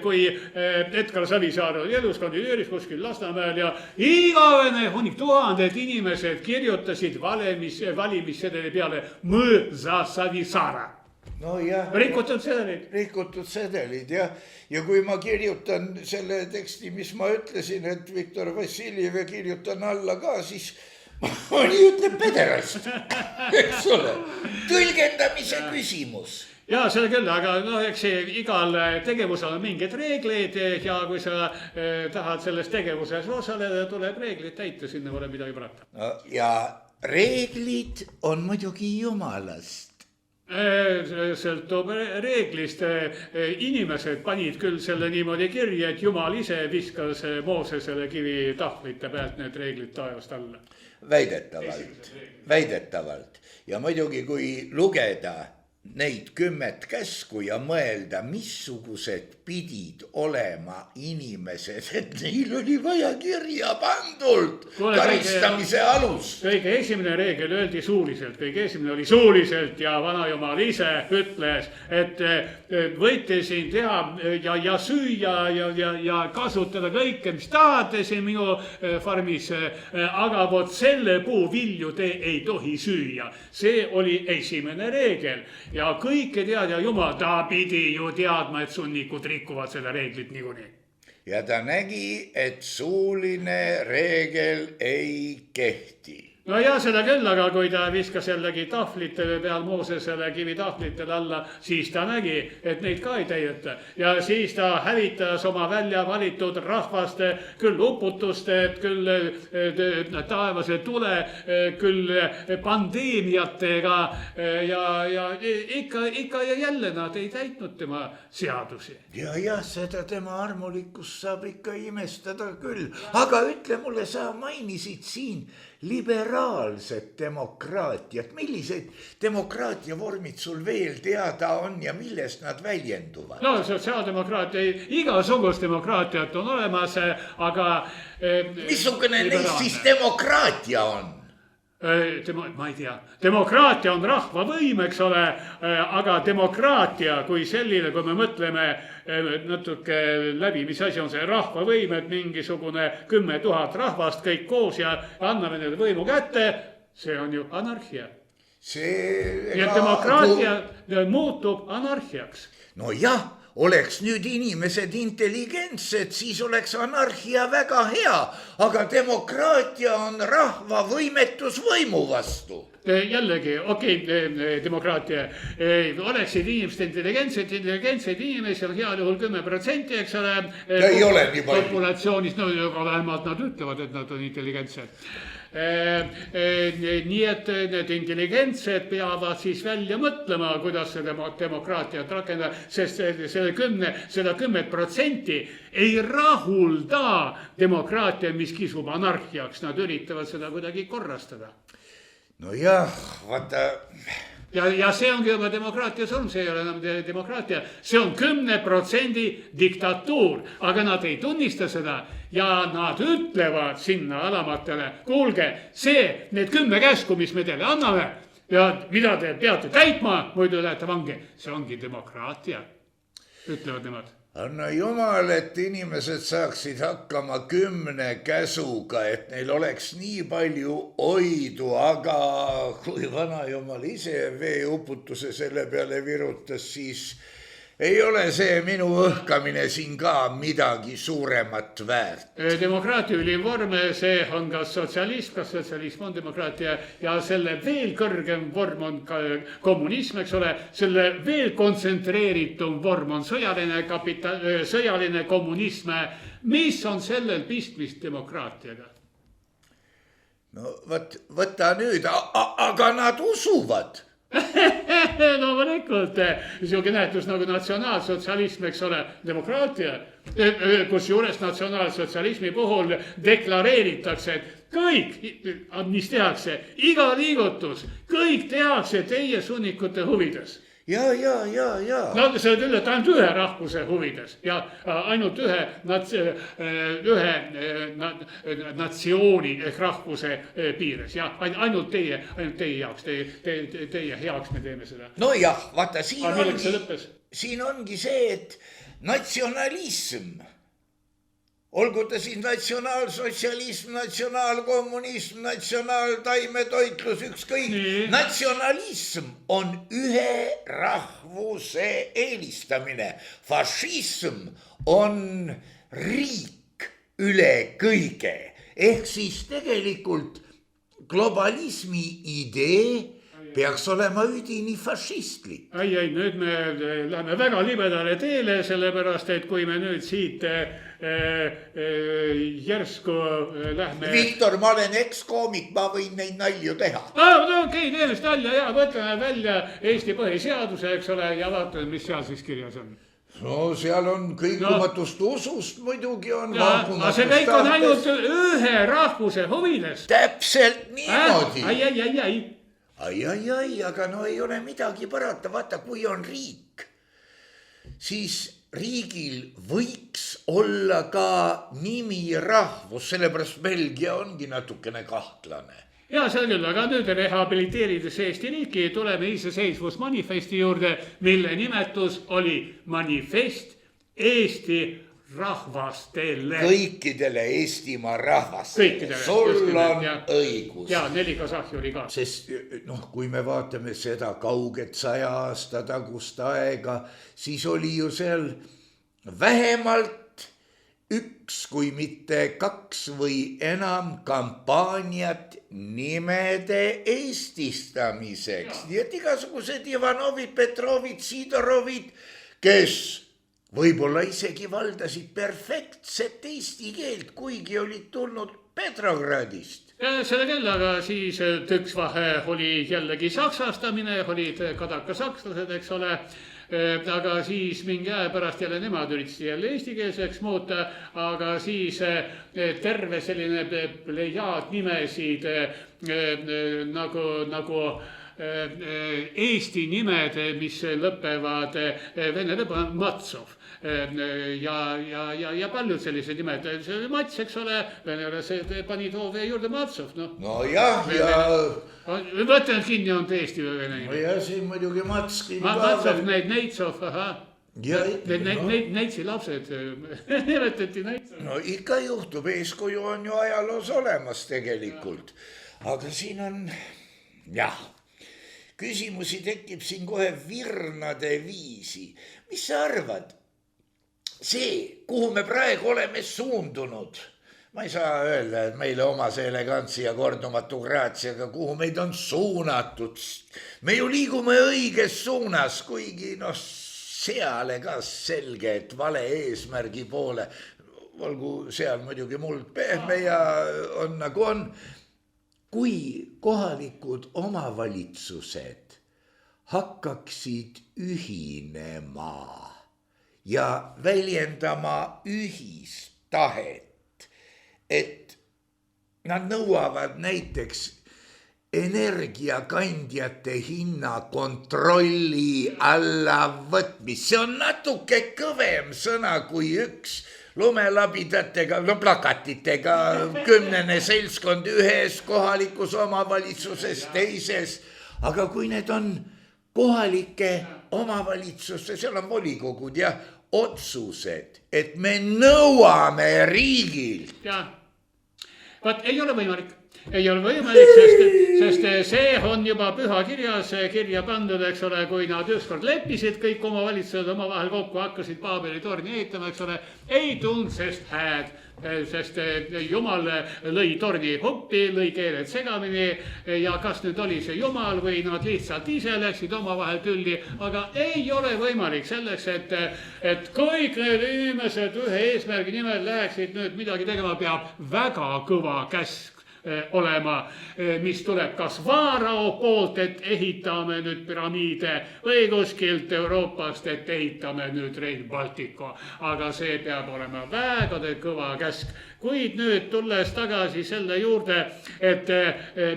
Speaker 2: kui Edgar Savisaar oli elus, kandideeris kuskil Lasnamäel ja igavene hunnik, tuhanded inimesed kirjutasid valimissedeli peale Mõõsa Savisaara.
Speaker 1: No jah,
Speaker 2: rikutud
Speaker 1: sedelid, jah. Ja kui ma kirjutan selle teksti, mis ma ütlesin, et Viktor Vassiljev ja kirjutan alla ka, siis oli ütleb pederast, eks ole. Tõlgendamise küsimus.
Speaker 2: Ja see küll, aga eks igal tegevusel on mingid reeglid ja kui sa tahad selles tegevuses osaleda, tuleb reeglid täita, sinna pole midagi parata.
Speaker 1: No, ja reeglid on muidugi jumalast.
Speaker 2: Sõltub reeglist. Inimesed panid küll selle niimoodi kirja, et Jumal ise viskas Moosesele kivi tahvlite pealt need reeglid taevast alla.
Speaker 1: Väidetavalt. Ja muidugi, kui lugeda neid 10 käsku ja mõelda, missugused pidid olema inimesed, et neil oli vaja kirja pandult karistamise alus.
Speaker 2: Kõige esimene reegel öeldi suuliselt, kõige esimene oli suuliselt ja vanajumal ise ütles, et võite siin teha ja süüa ja kasutada kõike, mis tahate siin minu farmis, aga vot selle puu vilju te ei tohi süüa. See oli esimene reegel. Ja kõike tead ja Jumal, ta pidi ju teadma, et sunnikud rikuvad seda reeglit niikuinii.
Speaker 1: Ja ta nägi, et suuline reegel ei kehti.
Speaker 2: No ja seda küll, aga kui ta viskas jällegi tahvlite peal Moosesele kivi tahvlitel alla, siis ta nägi, et neid ka ei täideta. Ja siis ta hävitas oma välja valitud rahvaste küll uputuste, küll taevase tule, küll pandeemiatega ja ikka ja jälle nad ei täitnud tema seadusi.
Speaker 1: Ja seda tema armulikkust saab ikka imestada küll. Aga ütle mulle, sa mainisid siin liberaalset demokraatiat. Millised demokraatia vormid sul veel teada on ja millest nad väljenduvad?
Speaker 2: No sotsiaaldemokraatia, igasugust demokraatiat on olemas, aga...
Speaker 1: Missugune neist siis demokraatia on?
Speaker 2: Ma ei tea, demokraatia on rahvavõim, eks ole, aga demokraatia kui selline, kui me mõtleme natuke läbi, mis asi on see rahvavõim, et mingisugune 10 000 rahvast kõik koos ja anname neile võimu kätte, see on ju anarhia. Ja demokraatia muutub anarhiaks.
Speaker 1: No jah, oleks nüüd inimesed intelligentsed, siis oleks anarhia väga hea, aga demokraatia on rahva võimetus võimu vastu.
Speaker 2: Jällegi, demokraatia, oleksid inimesed intelligentseid inimesi on heal juhul 10%, eks ole.
Speaker 1: Ei ole nii palju.
Speaker 2: Populatsioonis, no vähemalt nad ütlevad, et nad on intelligentsed. Nii et need intelligentsed peavad siis välja mõtlema, kuidas seda demokraatiat rakendada, sest selle 10% ei rahulda demokraatia, mis kisub anarhiaks, nad üritavad seda kuidagi korrastada.
Speaker 1: No jah, vaata.
Speaker 2: Ja see ongi juba demokraatia sõnum, see ei ole enam demokraatia, see on 10% diktatuur, aga nad ei tunnista seda ja nad ütlevad sinna alamatele, kuulge, need 10 käsku, mis me teile anname ja mida te peate täitma, muidu lähete vangi, see ongi demokraatia, ütlevad nemad.
Speaker 1: Anna jumal, et inimesed saaksid hakkama 10 käsuga, et neil oleks nii palju oidu, aga kui vana jumal ise veeuputuse selle peale virutas, siis ei ole see minu õhkamine siin ka midagi suuremat väärt.
Speaker 2: Demokraatia ülim vorm, see on kas sotsialism on demokraatia ja selle veel kõrgem vorm on ka kommunism, eks ole, selle veel kontsentreeritum vorm on sõjaline kommunism. Mis on sellel pistmist demokraatiaga?
Speaker 1: No võta nüüd, aga nad usuvad.
Speaker 2: Loomulikult, siuke nähtus nagu natsionaalsotsialism, eks ole, demokraatia, kus juures natsionaalsotsialismi puhul deklareeritakse, et kõik, mis tehakse, iga liigutus, kõik tehakse teie sunnikute huvides.
Speaker 1: Ja.
Speaker 2: No see on küll, et ainult ühe rahvuse huvides ja ainult ühe natsiooni ehk rahvuse piires ja ainult teie jaoks, teie heaks me teeme seda.
Speaker 1: No jah, vaata, siin ongi see, et natsionalism, olgu ta siis natsionaalsotsialism, natsionaalkommunism, natsionaaltaimetoitlus, ükskõik. Natsionalism on ühe rahvuse eelistamine. Fašism on riik üle kõige. Ehk siis tegelikult globalismi idee peaks olema üdini fašistlik.
Speaker 2: Ei, nüüd me läheme väga libedale teele, sellepärast, et kui me nüüd siit järsku lähme...
Speaker 1: Viktor, ma olen ekskoomik, ma võin neid nalju teha.
Speaker 2: Okei, teemist nalja ja võtame välja Eesti põhiseaduse, eks ole, ja vaatame, mis seal siis kirjas on.
Speaker 1: No seal on kõikumatust usust muidugi on.
Speaker 2: Aga see kõik on ainult ühe rahvuse huvides.
Speaker 1: Täpselt niimoodi.
Speaker 2: Ai,
Speaker 1: aga no ei ole midagi parata, vaata, kui on riik, siis riigil võiks olla ka nimi rahvus, sellepärast Belgia ongi natukene kahtlane.
Speaker 2: Ja see on küll, aga nüüd rehabiliteerides Eesti riiki tuleme iseseisvusmanifesti juurde, mille nimetus oli manifest Eesti rahvastele.
Speaker 1: Kõikidele Eestimaa rahvastele. Sul on õigus.
Speaker 2: Ja 4 kasahhi oli ka.
Speaker 1: Sest kui me vaatame seda kauget 100 aasta tagust aega, siis oli ju seal vähemalt 1, kui mitte 2 või enam kampaaniat nimede eestistamiseks. Nii et igasugused Ivanovid, Petrovid, Sidorovid, kes võib-olla isegi valdasid perfektset eesti keelt, kuigi olid tulnud Petrogradist.
Speaker 2: Selle küll, aga siis üks vahe oli jällegi saksastamine, olid kadakasakslased, eks ole, aga siis mingi aja pärast jälle nemad üritasid jälle eestikeelseks muuta, aga siis terve selline plejaad nimesid nagu Eesti nimed, mis lõpevad vene lõpu, Matsov. Ja paljud sellised nimed, see oli Mats, eks ole, venelased panid hoove juurde Matsov, noh.
Speaker 1: no jah, ja
Speaker 2: Võtanud kinni on Eesti või vene
Speaker 1: no
Speaker 2: nime.
Speaker 1: ja siin muidugi Matski
Speaker 2: Matsov, Neitsov, ahah.
Speaker 1: ja
Speaker 2: Neitsi lapsed nimetati Neitsov.
Speaker 1: no ikka juhtub, eeskuju on ju ajaloos olemas tegelikult, aga siin on jah, küsimusi tekib siin kohe virnade viisi. Mis sa arvad? See, kuhu me praegu oleme suundunud, ma ei saa öelda, et meile omase elegantsi ja kordumatu graatsiaga, kuhu meid on suunatud. Me ju liigume õiges suunas, kuigi noh, seale ka selge, et vale eesmärgi poole, olgu seal muidugi muld pehme ja on nagu on. Kui kohalikud omavalitsused hakkaksid ühinema ja väljendama ühistahet, et nad nõuavad näiteks energiakandjate hinna kontrolli alla võtmist. See on natuke kõvem sõna kui üks lumelabidatega, no plakatitega 10 seltskond ühes kohalikus omavalitsuses, teises. Aga kui need on kohalike omavalitsuste, seal on volikogud ja otsused, et me nõuame riigilt.
Speaker 2: Ja, vaat ei ole võimalik. Ei ole võimalik, sest see on juba pühakirjas kirja pandud, eks ole, kui nad ükskord leppisid kõik omavalitsused omavahel kokku, hakkasid Paabeli torni ehitama, eks ole, ei tulnud sest hääd, sest Jumal lõi torni huppi, lõi keeled segamini ja kas nüüd oli see Jumal või nad lihtsalt ise läksid omavahel tülli, aga ei ole võimalik selleks, et kõik need inimesed ühe eesmärgi nimel läheksid nüüd midagi tegema, peab väga kõva käsk olema, mis tuleb kas Vaarao poolt, et ehitame nüüd püramiide või kuskilt Euroopast, et ehitame nüüd Rail Balticu. Aga see peab olema väga kõva käsk. Kuid nüüd tulles tagasi selle juurde, et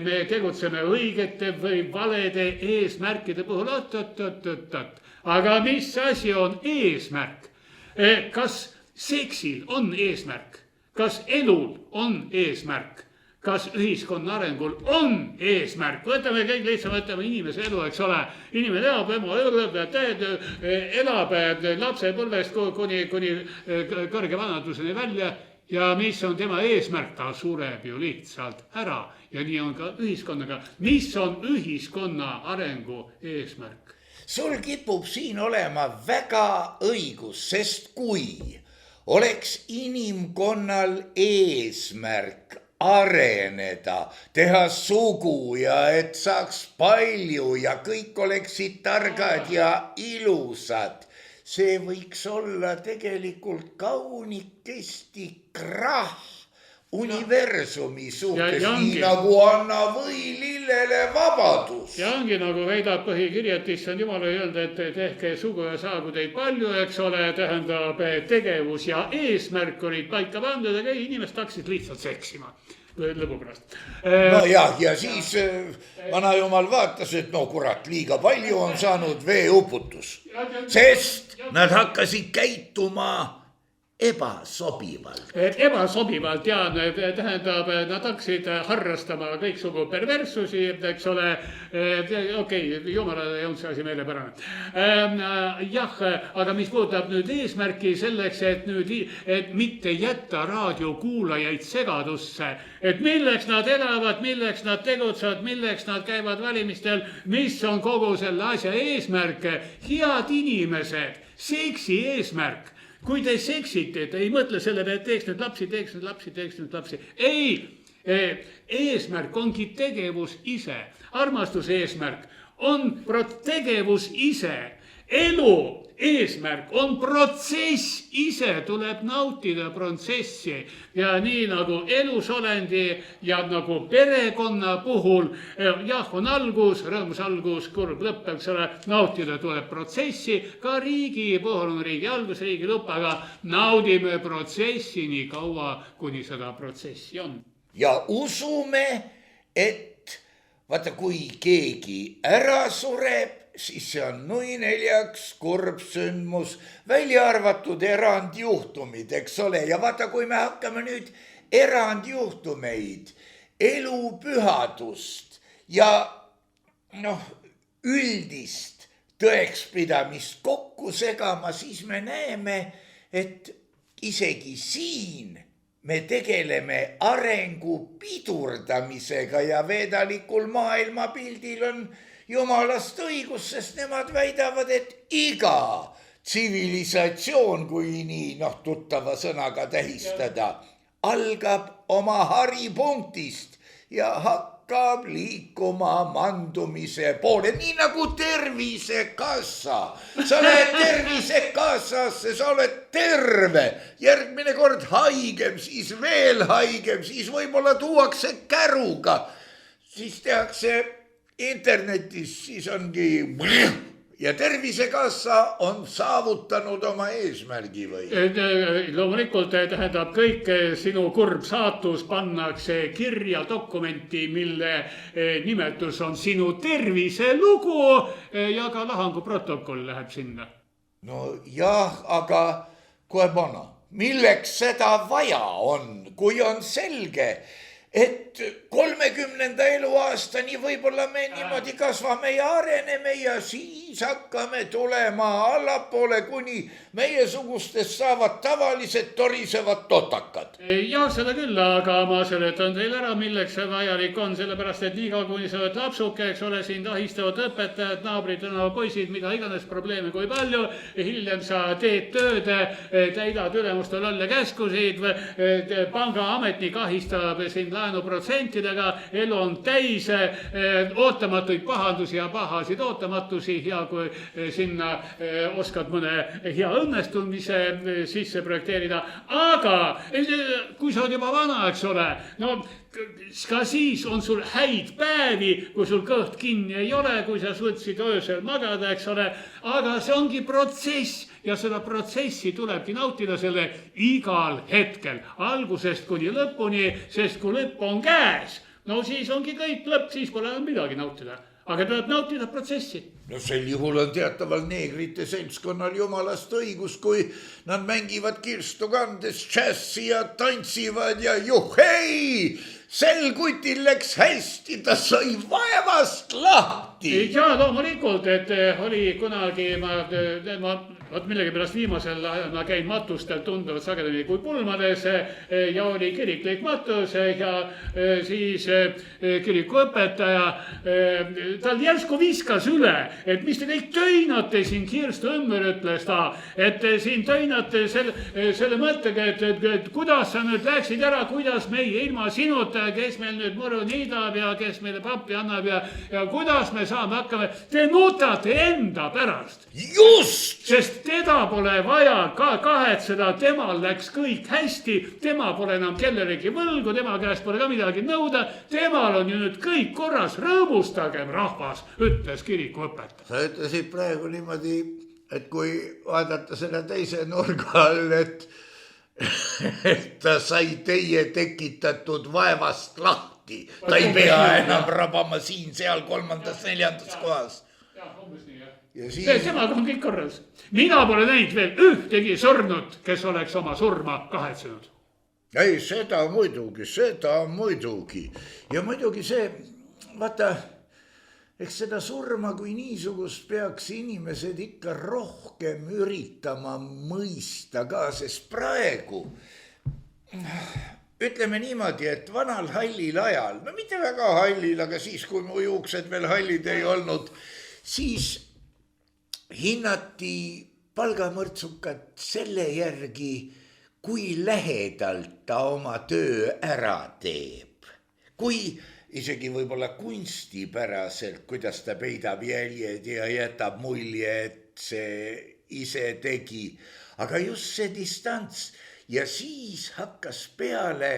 Speaker 2: me tegutseme õigete või valede eesmärkide puhul, aga mis asi on eesmärk? Kas seksil on eesmärk? Kas elul on eesmärk? Kas ühiskonna arengul on eesmärk? Võtame kõik lihtsalt, võtame inimese elu, eks ole. Inimene elab lapsepõlvest kuni kõrge vanaduseni välja ja mis on tema eesmärk? Ta sureb ju lihtsalt ära ja nii on ka ühiskonnaga. Mis on ühiskonna arengu eesmärk?
Speaker 1: Sul kipub siin olema väga õigus, sest kui oleks inimkonnal eesmärk areneda, teha sugu ja et saaks palju ja kõik oleksid targad ja ilusad. See võiks olla tegelikult kaunikesti krahh universumi suhtes, nii nagu anna või lillele vabadus.
Speaker 2: Ja ongi nagu väidab põhikirjad, issand Jumal ei öelda, et tehke sugu ja saagu teid palju, eks ole, tähendab tegevus ja eesmärk olid paika pandud, aga inimesed hakkasid lihtsalt seksima lõbu pärast.
Speaker 1: No jah, ja siis vanajumal vaatas, et no kurat, liiga palju on saanud veeuputus, sest nad hakkasid käituma ebasobivalt.
Speaker 2: Ebasobivalt ja tähendab, nad hakkasid harrastama kõiksugu perverssusi, eks ole, okei, Jumalale ei olnud see asi meelepärane. Jah, aga mis puudutab nüüd eesmärki selleks, et nüüd et mitte jätta raadiokuulajaid segadusse, et milleks nad elavad, milleks nad tegutsevad, milleks nad käivad valimistel, mis on kogu selle asja eesmärk, head inimesed, seksi eesmärk. Kui te seksite, te ei mõtle selle peale, et teeks nüüd lapsi. Ei, eesmärk ongi tegevus ise. Armastuse eesmärk on tegevus ise. Elu eesmärk on protsess ise, tuleb nautida protsessi. Ja nii nagu elusolendi ja nagu perekonna puhul, jah, on algus, rõõmus algus, kurb lõpp, eks ole, nautida tuleb protsessi. Ka riigi puhul on riigi algus, riigi lõpp, aga naudime protsessi nii kaua, kuni seda protsessi on.
Speaker 1: Ja usume, et vaata, kui keegi ära sureb, siis see on nui neljaks kurb sündmus, välja arvatud erandjuhtumid, eks ole. Ja vaata, kui me hakkame nüüd erandjuhtumeid, elupühadust ja üldist tõekspidamist kokku segama, siis me näeme, et isegi siin me tegeleme arengu pidurdamisega ja veedalikul maailmapildil on jumalast õigus, sest nemad väidavad, et iga tsivilisatsioon, kui nii tuttava sõnaga tähistada, algab oma haripunktist ja hakkab liikuma mandumise poole, nii nagu Tervisekassa. Sa lähed Tervisekassasse, sa oled terve, järgmine kord haigem, siis veel haigem, siis võib-olla tuuakse käruga, siis tehakse internetis, siis ongi ja Tervisekassa on saavutanud oma eesmärgi või?
Speaker 2: Loomulikult tähendab, kõik sinu kurb saatus pannakse kirja dokumenti, mille nimetus on sinu terviselugu ja ka lahanguprotokoll läheb sinna.
Speaker 1: No jah, aga kohe pana, milleks seda vaja on, kui on selge, et 30. eluaastani võib-olla me niimoodi kasvame ja areneme ja siis hakkame tulema allapoole, kuni meiesugustest saavad tavalised torisevad totakad.
Speaker 2: Jah, seda küll, aga ma seletan teile ära, milleks see vajalik on, sellepärast, et nii kaua, kuni sa oled lapsuke, eks ole, sind ahistavad õpetajad, naabrid, poisid, mida iganes probleeme kui palju, hiljem sa teed tööd, täidad ülemuste lolle käskusid, pangaametnik ahistab sind laenuprotsentidega, elu on täis ootamatuid pahandusi ja pahasid ootamatusi ja kui sinna oskad mõne hea õnnestumise sisse projekteerida, aga kui sa oled juba vana, eks ole, no ka siis on sul häid päevi, kui sul kõht kinni ei ole, kui sa suutsid öösel magada, eks ole, aga see ongi protsess ja seda protsessi tulebki nautida selle igal hetkel, algusest kuni lõpuni, sest kui lõpp on käes, no siis ongi kõik lõpp, siis pole enam midagi nautida, aga tuleb nautida protsessi.
Speaker 1: No sel juhul on teataval neegrite seltskonnal jumalast õigus, kui nad mängivad kirstu kandes džässi ja tantsivad ja juhhei, sel kutil läks hästi, ta sai vaevast lahti.
Speaker 2: Ja loomulikult, et oli kunagi, vot millegipärast viimasel ajal ma käin matustel tunduvalt sagedamini kui pulmades ja oli kiriklik matus ja siis kirikuõpetaja tal järsku viskas üle, et mis te kõik töinate siin kirstu ümber, ütles ta, et siin töinate selle mõttega, et kuidas sa nüüd läksid ära, kuidas meie ilma sinuta, kes meil nüüd muru niidab ja kes meile pappi annab ja kuidas me saame hakkama, te nutate enda pärast.
Speaker 1: Just!
Speaker 2: Sest teda pole vaja ka kahetseda, temal läks kõik hästi, tema pole enam kellelegi võlgu, tema käest pole ka midagi nõuda, temal on ju nüüd kõik korras, rõõmustagem rahvas, ütles kirikuõpetaja.
Speaker 1: Sa ütlesid praegu niimoodi, et kui vaadata selle teise nurga all, et ta sai teie tekitatud vaevast lahti, ta ei pea enam rabama siin, seal, kolmandas, neljandas kohas.
Speaker 2: Jah, umbes nii, jah.
Speaker 1: Siis...
Speaker 2: Temaga on kõik korras. Mina pole näinud veel ühtegi surnud, kes oleks oma surma kahetsenud.
Speaker 1: Ei, seda muidugi. Ja muidugi see, vaata, eks seda surma kui niisugust peaks inimesed ikka rohkem üritama mõista ka, sest praegu, ütleme niimoodi, et vanal hallil ajal, no mitte väga hallil, aga siis, kui mu juuksed veel hallid ei olnud, siis hinnati palgamõrtsukat selle järgi, kui lähedalt ta oma töö ära teeb. Kui isegi võib-olla kunstipäraselt, kuidas ta peidab jäljed ja jätab mulje, et see ise tegi. Aga just see distants ja siis hakkas peale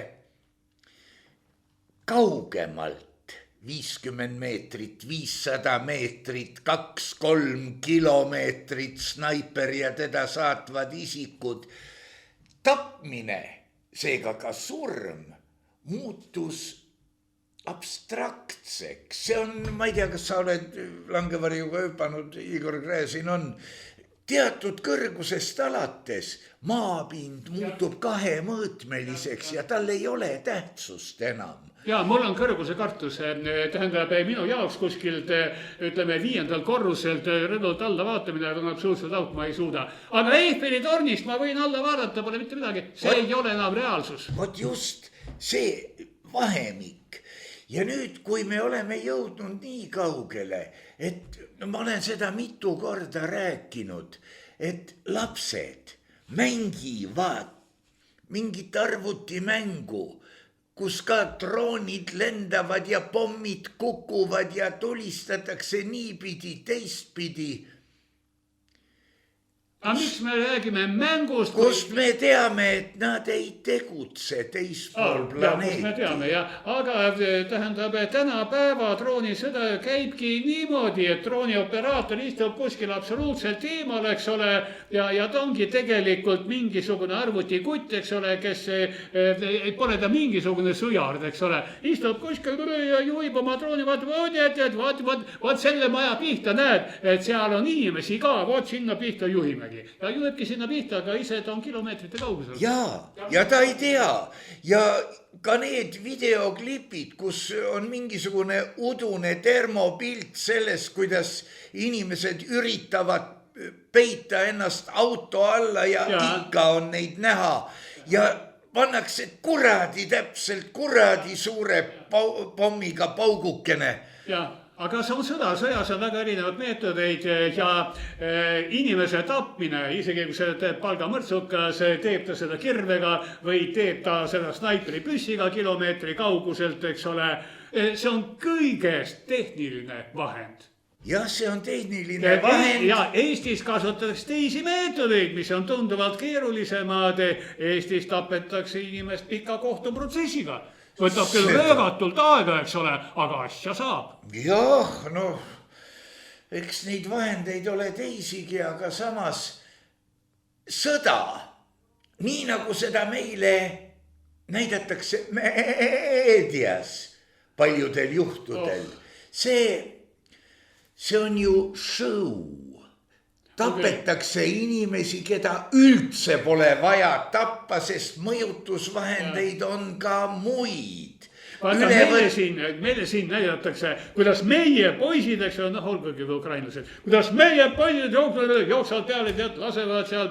Speaker 1: kaugemalt 50 meetrit, 500 meetrit, 2-3 kilomeetrit snaiper ja teda saatvad isikud. Tapmine, seega ka surm, muutus abstraktseks, see on, ma ei tea, kas sa oled langevarjuga hüpanud, Igor Gräzin on, teatud kõrgusest alates maapind muutub kahemõõtmeliseks ja tal ei ole tähtsust enam.
Speaker 2: Ja mul on kõrguse kartus, tähendab minu jaoks kuskilt, ütleme 5. korruselt rõdult alla vaatamine on absoluutselt auk, ma ei suuda. Aga Eiffeli tornist ma võin alla vaadata, pole mitte midagi, see ei ole enam reaalsus.
Speaker 1: Vot just see vahemik. Ja nüüd, kui me oleme jõudnud nii kaugele, et ma olen seda mitu korda rääkinud, et lapsed mängivad mingit arvutimängu, kus ka droonid lendavad ja pommid kukuvad ja tulistatakse niipidi, teistpidi.
Speaker 2: Aga miks me räägime mängust?
Speaker 1: Kust me teame, et nad ei tegutse teispool planeeti.
Speaker 2: Me teame, ja. Aga tähendab, tänapäeva droonisõda käibki niimoodi, et droonioperaator istub kuskil absoluutselt eemal, eks ole, ja ta ongi tegelikult mingisugune arvutikutt, eks ole, kes pole ta mingisugune sõjard, eks ole. Istub kuskil ja juhib oma drooni, vaat selle maja pihta näed, et seal on inimesi ka, vaat sinna pihta juhimegi. Ja juhibki sinna pihta, aga ise ta on kilomeetrite kaugusel.
Speaker 1: Ja ta ei tea. Ja ka need videoklipid, kus on mingisugune udune termopilt sellest, kuidas inimesed üritavad peita ennast auto alla ja ikka on neid näha. Ja pannakse täpselt kuradi suure pommiga paugukene.
Speaker 2: Aga see on sõda, sõjas on väga erinevad meetodeid ja inimese tapmine, isegi kui see teeb palgamõrtsukas, teeb ta seda kirvega või teeb ta seda snaipripüssiga kilomeetri kauguselt, eks ole, see on kõigest tehniline vahend.
Speaker 1: Jah, see on tehniline vahend.
Speaker 2: Ja Eestis kasutatakse teisi meetodeid, mis on tunduvalt keerulisemad. Eestis tapetakse inimest pika kohtuprotsessiga. Võtab küll röögatult aega, eks ole, aga asja saab.
Speaker 1: Jah, eks neid vahendeid ole teisigi, aga samas sõda, nii nagu seda meile näidatakse meedias paljudel juhtudel, see on ju show. Tapetakse inimesi, keda üldse pole vaja tappa, sest mõjutusvahendeid on ka muid.
Speaker 2: Vaata, meile siin näidatakse, kuidas meie poisid, eks ole, olgugi või ukrainlased, kuidas meie poisid jooksavad peale, lasevad seal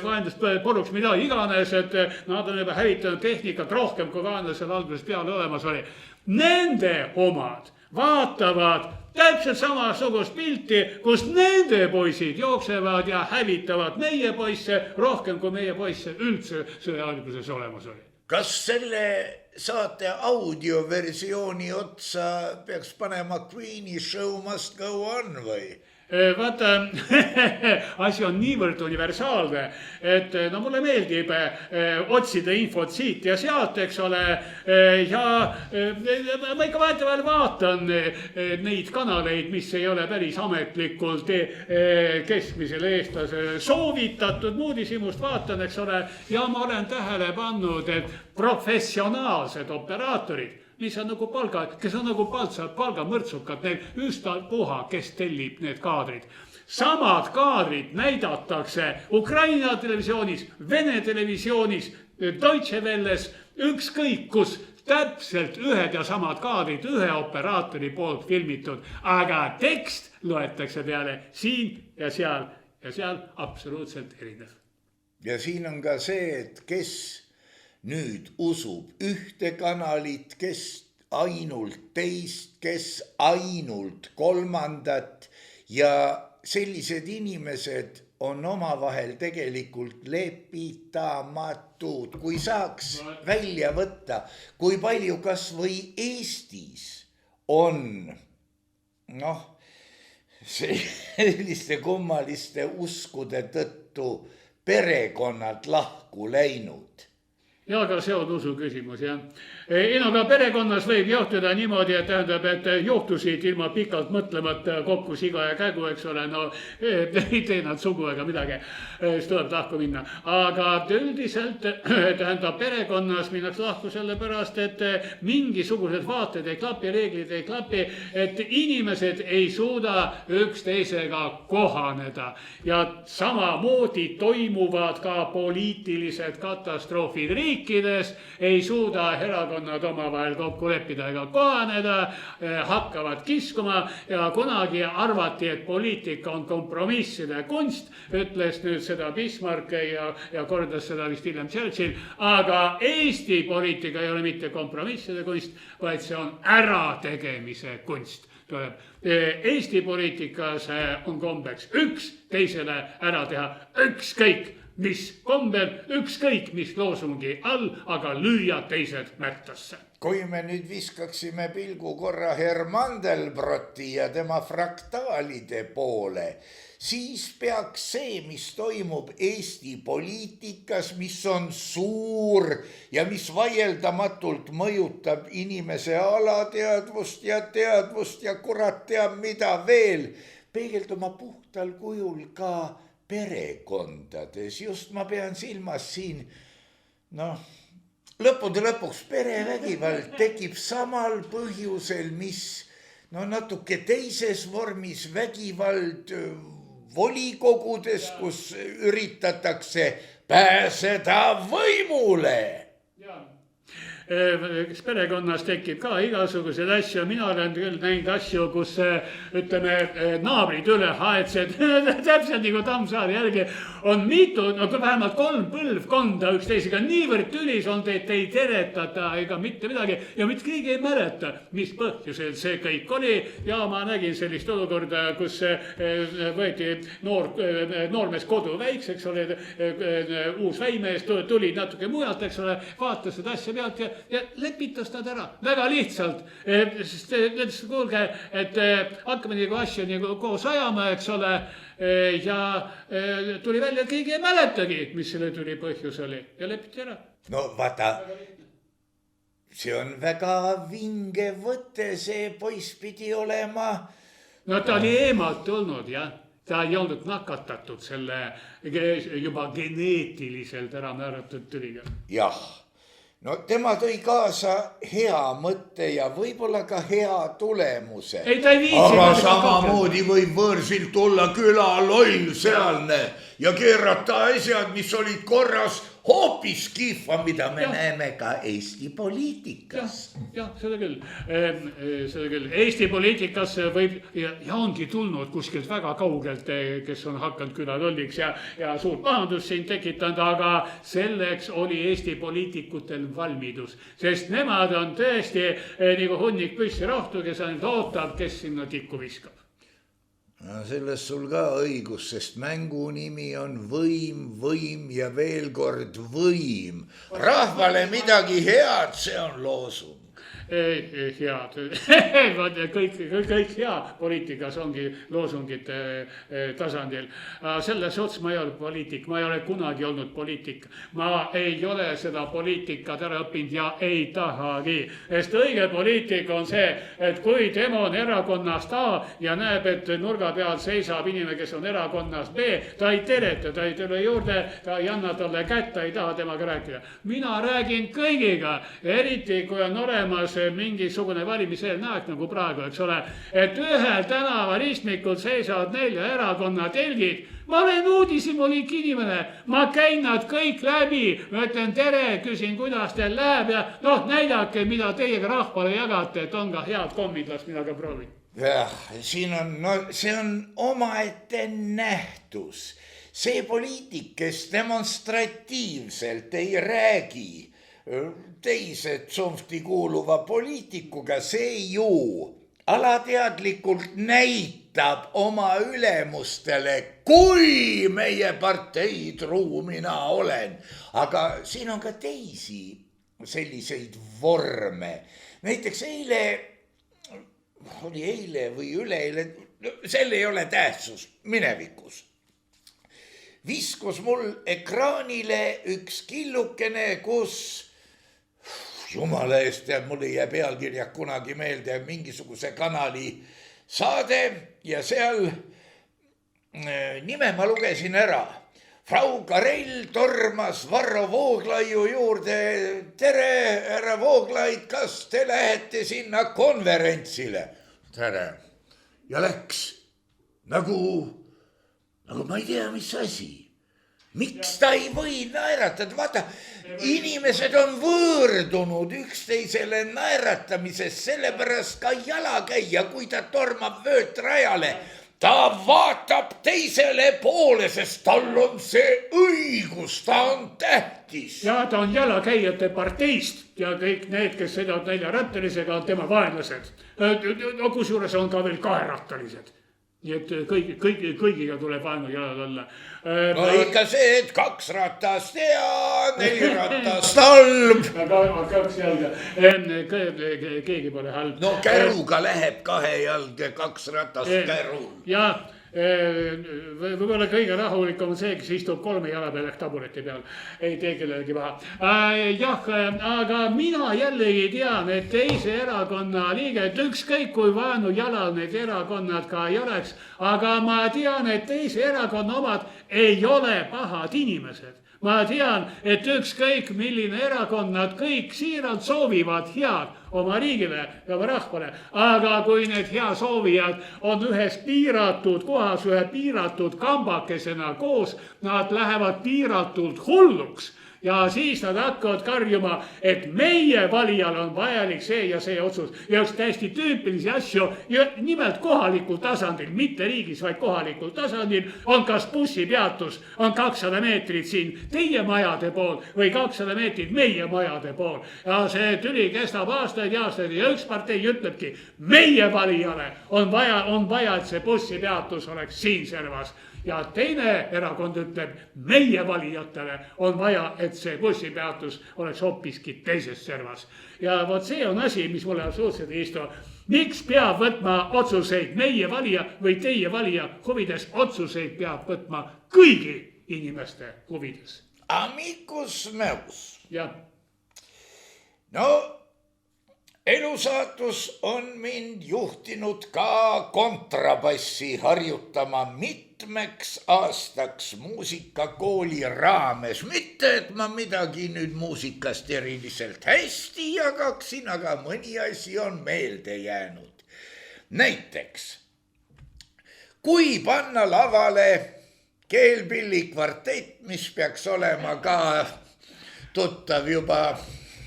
Speaker 2: vahendust puruks mida iganes, et nad on juba hävitanud tehnikat rohkem, kui vahendusel alguses peale olemas oli. Nende omad vaatavad täpselt samasugust pilti, kus nende poisid jooksevad ja hävitavad meie poisse rohkem, kui meie poisse üldse sõja alguses olemas oli.
Speaker 1: Kas selle saate audioversiooni otsa peaks panema Queen'i Show Must Go On või?
Speaker 2: Vaata, asi on niivõrd universaalne, et mulle meeldib otsida infot siit ja sealt, eks ole, ja ma ikka vahetevahel vaatan neid kanaleid, mis ei ole päris ametlikult keskmisele eestlasele soovitatud, muudishimust vaatan, eks ole, ja ma olen tähele pannud, et professionaalsed operaatorid, mis on nagu kes on nagu palgamõrtsukad, neil üstalpuha, kes tellib need kaadrid. Samad kaadrid näidatakse Ukraina televisioonis, Vene televisioonis, Deutsche Welles, ükskõik kus, täpselt ühed ja samad kaadrid ühe operaatori poolt filmitud, aga tekst loetakse peale siin ja seal absoluutselt erinev.
Speaker 1: Ja siin on ka see, et kes nüüd usub ühte kanalit, kes ainult teist, kes ainult kolmandat ja sellised inimesed on omavahel tegelikult lepitamatud. Kui saaks välja võtta, kui palju kas või Eestis on selliste kummaliste uskude tõttu perekonnad lahku läinud.
Speaker 2: ja aga see on usu küsimus, jah. Ei no ka perekonnas võib juhtuda niimoodi, et tähendab, et juhtusid ilma pikalt mõtlemata kokku siga ja kägu, eks ole, no ei tee nad sugu ega midagi, siis tuleb lahku minna. Aga üldiselt tähendab, perekonnas minnakse lahku sellepärast, et mingisugused vaated ei klapi, reeglid ei klapi, et inimesed ei suuda üksteisega kohaneda. Ja samamoodi toimuvad ka poliitilised katastroofid riikides, ei suuda erakonnad omavahel kokku leppida ega kohaneda, hakkavad kiskuma ja kunagi arvati, et poliitika on kompromisside kunst, ütles nüüd seda Bismarck ja kordas seda vist hiljem Churchill, aga Eesti poliitika ei ole mitte kompromisside kunst, vaid see on ärategemise kunst. Eesti poliitikas on kombeks üks teisele ära teha ükskõik mis kombel, ükskõik mis loosungi all, aga lüüa teised mättasse.
Speaker 1: Kui me nüüd viskaksime pilgu korra Herr Mandelbroti ja tema fraktaalide poole, siis peaks see, mis toimub Eesti poliitikas, mis on suur ja mis vaieldamatult mõjutab inimese alateadvust ja kurat teab mida veel, peegelduma puhtal kujul ka perekondades. Just ma pean silmas siin, lõppude lõpuks perevägivald tekib samal põhjusel, mis natuke teises vormis vägivald volikogudes, kus üritatakse pääseda võimule.
Speaker 2: Kes perekonnas tekib ka igasuguseid asju, mina olen küll näinud asju, kus ütleme naabrid üle haetsed, täpselt nagu Tammsaare järgi on mitu, vähemalt 3 põlvkonda üksteisega niivõrd tülis on, et ei teretata ega mitte midagi ja mitte keegi ei mäleta, mis põhjusel see kõik oli. Ja ma nägin sellist olukorda, kus võeti noormees koduväiks, eks ole, uus väimees tuli natuke mujalt, eks ole, vaatas seda asja pealt ja lepitas nad ära väga lihtsalt, sest ütles, kuulge, et hakkame nagu asju nagu koos ajama, eks ole, ja tuli välja, et keegi ei mäletagi, mis selle tuli põhjus oli ja lepiti ära.
Speaker 1: No vaata, see on väga vinge võte, see poiss pidi olema.
Speaker 2: No ta oli eemalt tulnud, jah. Ta ei olnud nakatatud selle juba geneetiliselt ära määratud tüliga.
Speaker 1: Jah. No tema tõi kaasa hea mõtte ja võib-olla ka hea tulemuse.
Speaker 2: Ei, ta ei viitsi.
Speaker 1: Aga samamoodi võib võõrsilt olla küla loll sealne ja keerata asjad, mis olid korras, hoopis kihva, mida me näeme ka Eesti poliitikas.
Speaker 2: Jah, seda küll. Eesti poliitikas võib ja ongi tulnud kuskilt väga kaugelt, kes on hakanud küla lolliks ja suurt pahandust siin tekitanud, aga selleks oli Eesti poliitikutel valmidus, sest nemad on tõesti nagu hunnik püssi rohtu, kes ainult ootab, kes sinna tikku viskab.
Speaker 1: Selles sul ka õigus, sest mängu nimi on võim ja veel kord võim. Rahvale midagi head, see on loosung.
Speaker 2: Head, kõik hea poliitikas ongi loosungite tasandil. Selles ots ma ei ole poliitik, ma ei ole kunagi olnud poliitik. Ma ei ole seda poliitikat ära õppinud ja ei tahagi. Sest õige poliitik on see, et kui tema on erakonnast A ja näeb, et nurga peal seisab inimene, kes on erakonnast B, ta ei tereta, ta ei tule juurde, ta ei anna talle kätt, ta ei taha temaga rääkida. Mina räägin kõigiga, eriti kui on olemas mingisugune valimiseelne aeg nagu praegu, eks ole, et ühel tänavaristmikul seisavad 4 erakonna telgid. Ma olen uudishimulik inimene, ma käin nad kõik läbi, ma ütlen tere, küsin, kuidas teil läheb ja näidake, mida teiega rahvale jagate, et on ka head kommid, las mina ka proovin.
Speaker 1: Jah, siin on, see on omaette nähtus. See poliitik, kes demonstratiivselt ei räägi teise tsonfti kuuluva poliitikuga, see ju alateadlikult näitab oma ülemustele, kui meie partei truu mina olen. Aga siin on ka teisi selliseid vorme. Näiteks eile või üleeile, sel ei ole tähtsus minevikus. viskus mul ekraanile üks killukene, kus jumala eest jääb, mul ei jää pealkirjad kunagi meelde, mingisuguse kanali saade ja seal nime ma lugesin ära. Frau Karell tormas Varro Vooglaiu juurde. Tere, härra Vooglaid, kas te lähete sinna konverentsile? Tere. Ja läks nagu ma ei tea, mis asi. Miks ta ei või naeratada? Vaata, inimesed on võõrdunud üksteisele naeratamisest, sellepärast ka jalakäija, kui ta tormab vöötrajale, ta vaatab teisele poole, sest tal on see õigus, ta on tähtis.
Speaker 2: Ja ta on jalakäijate parteist ja kõik need, kes sõidavad neljarattalisega, on tema vaenlased. Kusjuures on ka veel kaherattalised. Nii et kõigiga tuleb vaenu jalad alla.
Speaker 1: No ikka see, et 2 ratast ja 4 ratast halb.
Speaker 2: Kaks jalga. Keegi pole halb.
Speaker 1: No käruga läheb 2 jalga, 2 ratast kärul.
Speaker 2: Ja võib-olla kõige rahulikum on see, kes istub 3 jala peal ehk tabureti peal. Ei tee kellelegi paha. Jah, aga mina jällegi tean, et teise erakonna liiget, ükskõik kui vaenu jalal need erakonnad ka ei oleks, aga ma tean, et teise erakonna omad ei ole pahad inimesed. Ma tean, et ükskõik milline erakond, nad kõik siiralt soovivad head oma riigile ja oma rahvale. Aga kui need hea soovijad on ühes piiratud kohas, ühe piiratud kambakesena koos, nad lähevad piiratult hulluks. Ja siis nad hakkavad karjuma, et meie valijal on vajalik see ja see otsus. Ja üks täiesti tüüpilisi asju, ja nimelt kohalikul tasandil, mitte riigis, vaid kohalikul tasandil, on kas bussipeatus, on 200 meetrit siin teie majade pool või 200 meetrit meie majade pool. Ja see tüli kestab aastaid ja aastaid ja üks partei ütlebki, meie valijale on vaja, et see bussipeatus oleks siin servas. Ja teine erakond ütleb, meie valijatele on vaja, et see bussipeatus oleks hoopiski teises servas. Ja vot see on asi, mis mulle absoluutselt ei istu. Miks peab võtma otsuseid meie valija või teie valija huvides? Otsuseid peab võtma kõigi inimeste huvides.
Speaker 1: Amicus meus.
Speaker 2: Ja.
Speaker 1: No, elusaatus on mind juhtinud ka kontrabassi harjutama mitmeks aastaks muusikakooli raames. Mitte, et ma midagi nüüd muusikast eriliselt hästi jagaksin, aga mõni asi on meelde jäänud. Näiteks, kui panna lavale keelpilli kvartett, mis peaks olema ka tuttav juba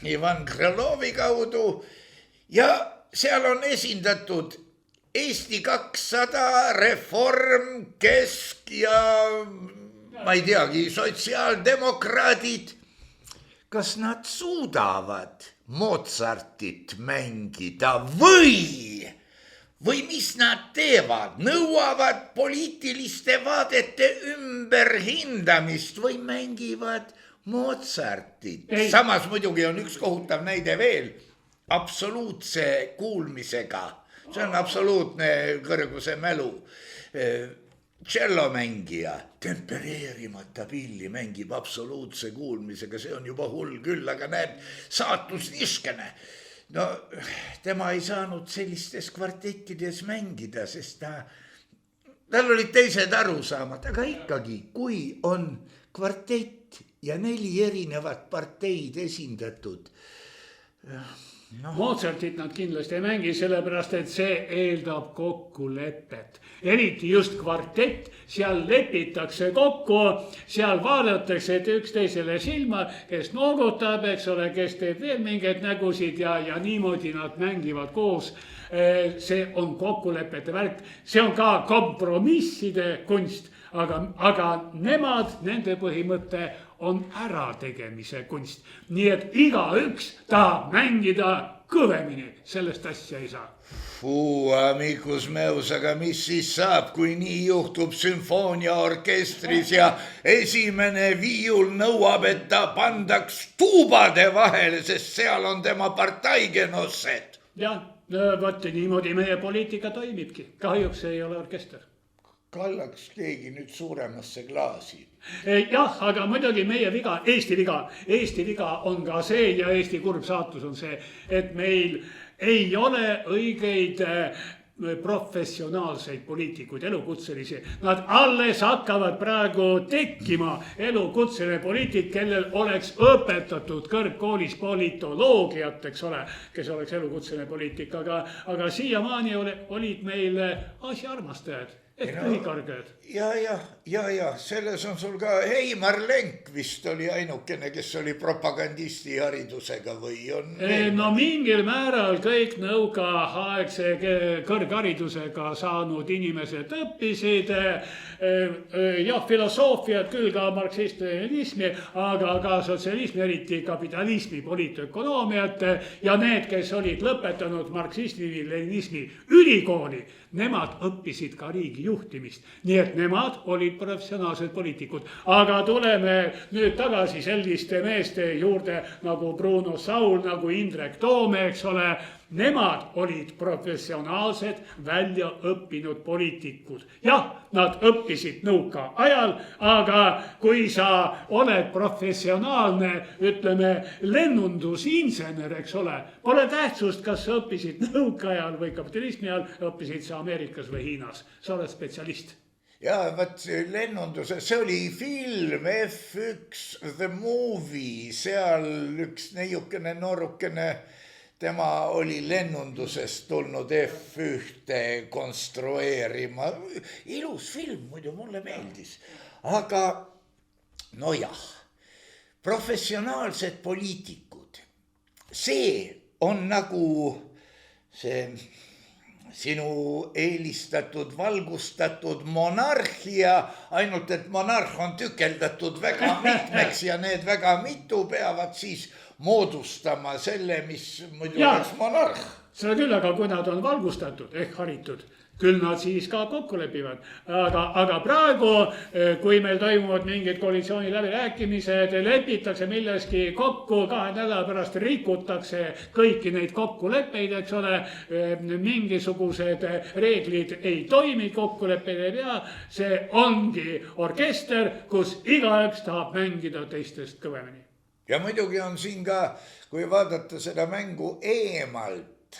Speaker 1: Ivan Krõlovi kaudu, ja seal on esindatud Eesti 200, Reform, Kesk ja ma ei teagi, sotsiaaldemokraadid. Kas nad suudavad Mozartit mängida või mis nad teevad? Nõuavad poliitiliste vaadete ümberhindamist või mängivad Mozartit? Samas muidugi on üks kohutav näide veel. Absoluutse kuulmisega, see on absoluutne kõrguse mälu. Cellomängija, tempereerimata pilli mängib absoluutse kuulmisega, see on juba hull küll, aga näed, saatus niskene. No tema ei saanud sellistes kvartettides mängida, sest tal olid teised arusaamad, aga ikkagi, kui on kvartett ja 4 erinevat parteid esindatud,
Speaker 2: No. Mozartit nad kindlasti ei mängi, sellepärast, et see eeldab kokkulepet. Eriti just kvartett, seal lepitakse kokku, seal vaadatakse üksteisele silma, kes noogutab, eks ole, kes teeb veel mingeid nägusid ja niimoodi nad mängivad koos. See on kokkulepete värk, see on ka kompromisside kunst, aga nende põhimõte on ärategemise kunst. Nii et igaüks tahab mängida kõvemini, sellest asja ei saa.
Speaker 1: Amicus meus, aga mis siis saab, kui nii juhtub sümfooniaorkestris ja esimene viiul nõuab, et ta pandaks tuubade vahele, sest seal on tema partaigenosed?
Speaker 2: Jah, vot niimoodi meie poliitika toimibki. Kahjuks ei ole orkester.
Speaker 1: kallaks keegi nüüd suuremasse klaasi.
Speaker 2: Jah, aga muidugi meie viga, Eesti viga on ka see ja Eesti kurb saatus on see, et meil ei ole õigeid professionaalseid poliitikuid, elukutselisi. Nad alles hakkavad praegu tekkima elukutseline poliitik, kellel oleks õpetatud kõrgkoolis politoloogiat, eks ole, kes oleks elukutseline poliitik, aga siiamaani olid meil asjaarmastajad ehk lühikargajad.
Speaker 1: Ja, selles on sul ka Heimar Lenk vist oli ainukene, kes oli propagandisti haridusega või on?
Speaker 2: No mingil määral kõik nõukaaegse kõrgharidusega saanud inimesed õppisid, jah, filosoofiat küll ka marksismi, aga ka sotsialismi, eriti kapitalismi, poliitökonoomiat ja need, kes olid lõpetanud marksismi-leninismi ülikooli, nemad õppisid ka riigi juhtimist, nii et nemad olid professionaalsed poliitikud. Aga tuleme nüüd tagasi selliste meeste juurde nagu Bruno Saul, nagu Indrek Toome, eks ole. Nemad olid professionaalsed välja õppinud poliitikud. Jah, nad õppisid nõuka ajal, aga kui sa oled professionaalne, ütleme, lennundusinsener, eks ole, pole tähtsust, kas sa õppisid nõuka ajal või kapitalismi ajal, õppisid sa Ameerikas või Hiinas, sa oled spetsialist.
Speaker 1: Ja võt lennunduse, see oli film F1 The Movie, seal üks neiukene noorukene, tema oli lennundusest tulnud F1 konstrueerima. Ilus film, muidu mulle meeldis. Aga nojah, professionaalsed poliitikud, see on nagu see sinu eelistatud, valgustatud monarhia, ainult et monarh on tükeldatud väga mitmeks ja need väga mitu peavad siis moodustama selle, mis muidu oleks monarh.
Speaker 2: Seda küll, aga kui nad on valgustatud ehk haritud, küll nad siis ka kokku lepivad. Aga praegu, kui meil toimuvad mingid koalitsiooni läbirääkimised, lepitakse milleski kokku, 2 nädala pärast rikutakse kõiki neid kokkuleppeid, eks ole, mingisugused reeglid ei toimi, kokkuleppeid ei pea, see ongi orkester, kus igaüks tahab mängida teistest kõvemini.
Speaker 1: Ja muidugi on siin ka, kui vaadata seda mängu eemalt,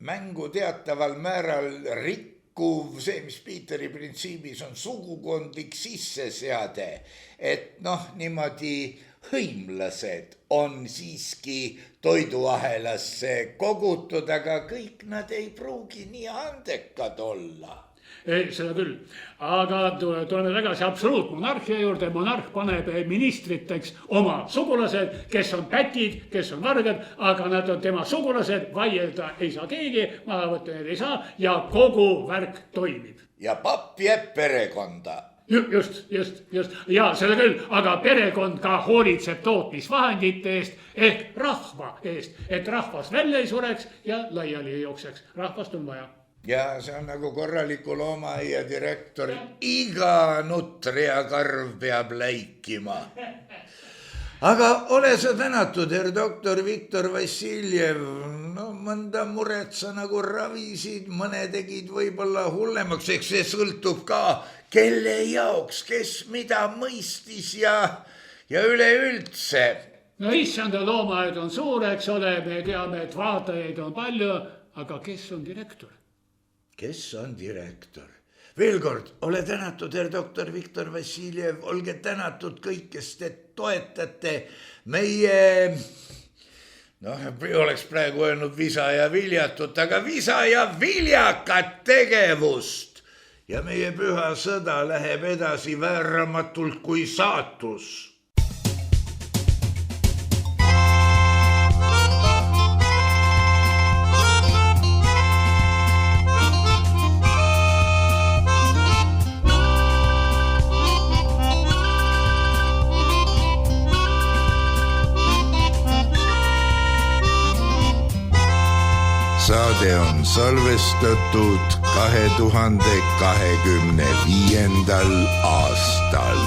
Speaker 1: mängu teataval määral rikkuv, see, mis Piiteri printsiibis on sugukondlik sisseseade, et niimoodi hõimlased on siiski toiduahelasse kogutud, aga kõik nad ei pruugi nii andekad olla.
Speaker 2: Ei, seda küll, aga tuleme tagasi absoluutmonarhia juurde, monarh paneb ministriteks oma sugulased, kes on pätid, kes on vargad, aga nad on tema sugulased, vaielda ei saa keegi, maha võtta need ei saa ja kogu värk toimib.
Speaker 1: Ja papp jääb perekonda.
Speaker 2: Just, ja seda küll, aga perekond ka hoolitseb tootmisvahendite eest ehk rahva eest, et rahvas välja ei sureks ja laiali ei jookseks, rahvast on vaja.
Speaker 1: Ja see on nagu korraliku loomaaia direktor, iga nutri ja karv peab läikima. Aga ole sa tänatud, doktor Viktor Vassiljev, mõnda muret sa nagu ravisid, mõne tegid võib-olla hullemaks, eks see sõltub ka, kelle jaoks, kes mida mõistis ja üleüldse.
Speaker 2: No issanda loomaaed on suur, eks ole, me teame, et vaatajaid on palju, aga kes on direktor?
Speaker 1: Kes on direktor? Veel kord, ole tänatud, doktor Viktor Vassiljev, olge tänatud kõik, kes te toetate meie, oleks praegu öelnud visa ja viljatut, aga visa ja viljakat tegevust. Ja meie püha sõda läheb edasi vääramatult kui saatus. Saade on salvestatud 2025. aastal.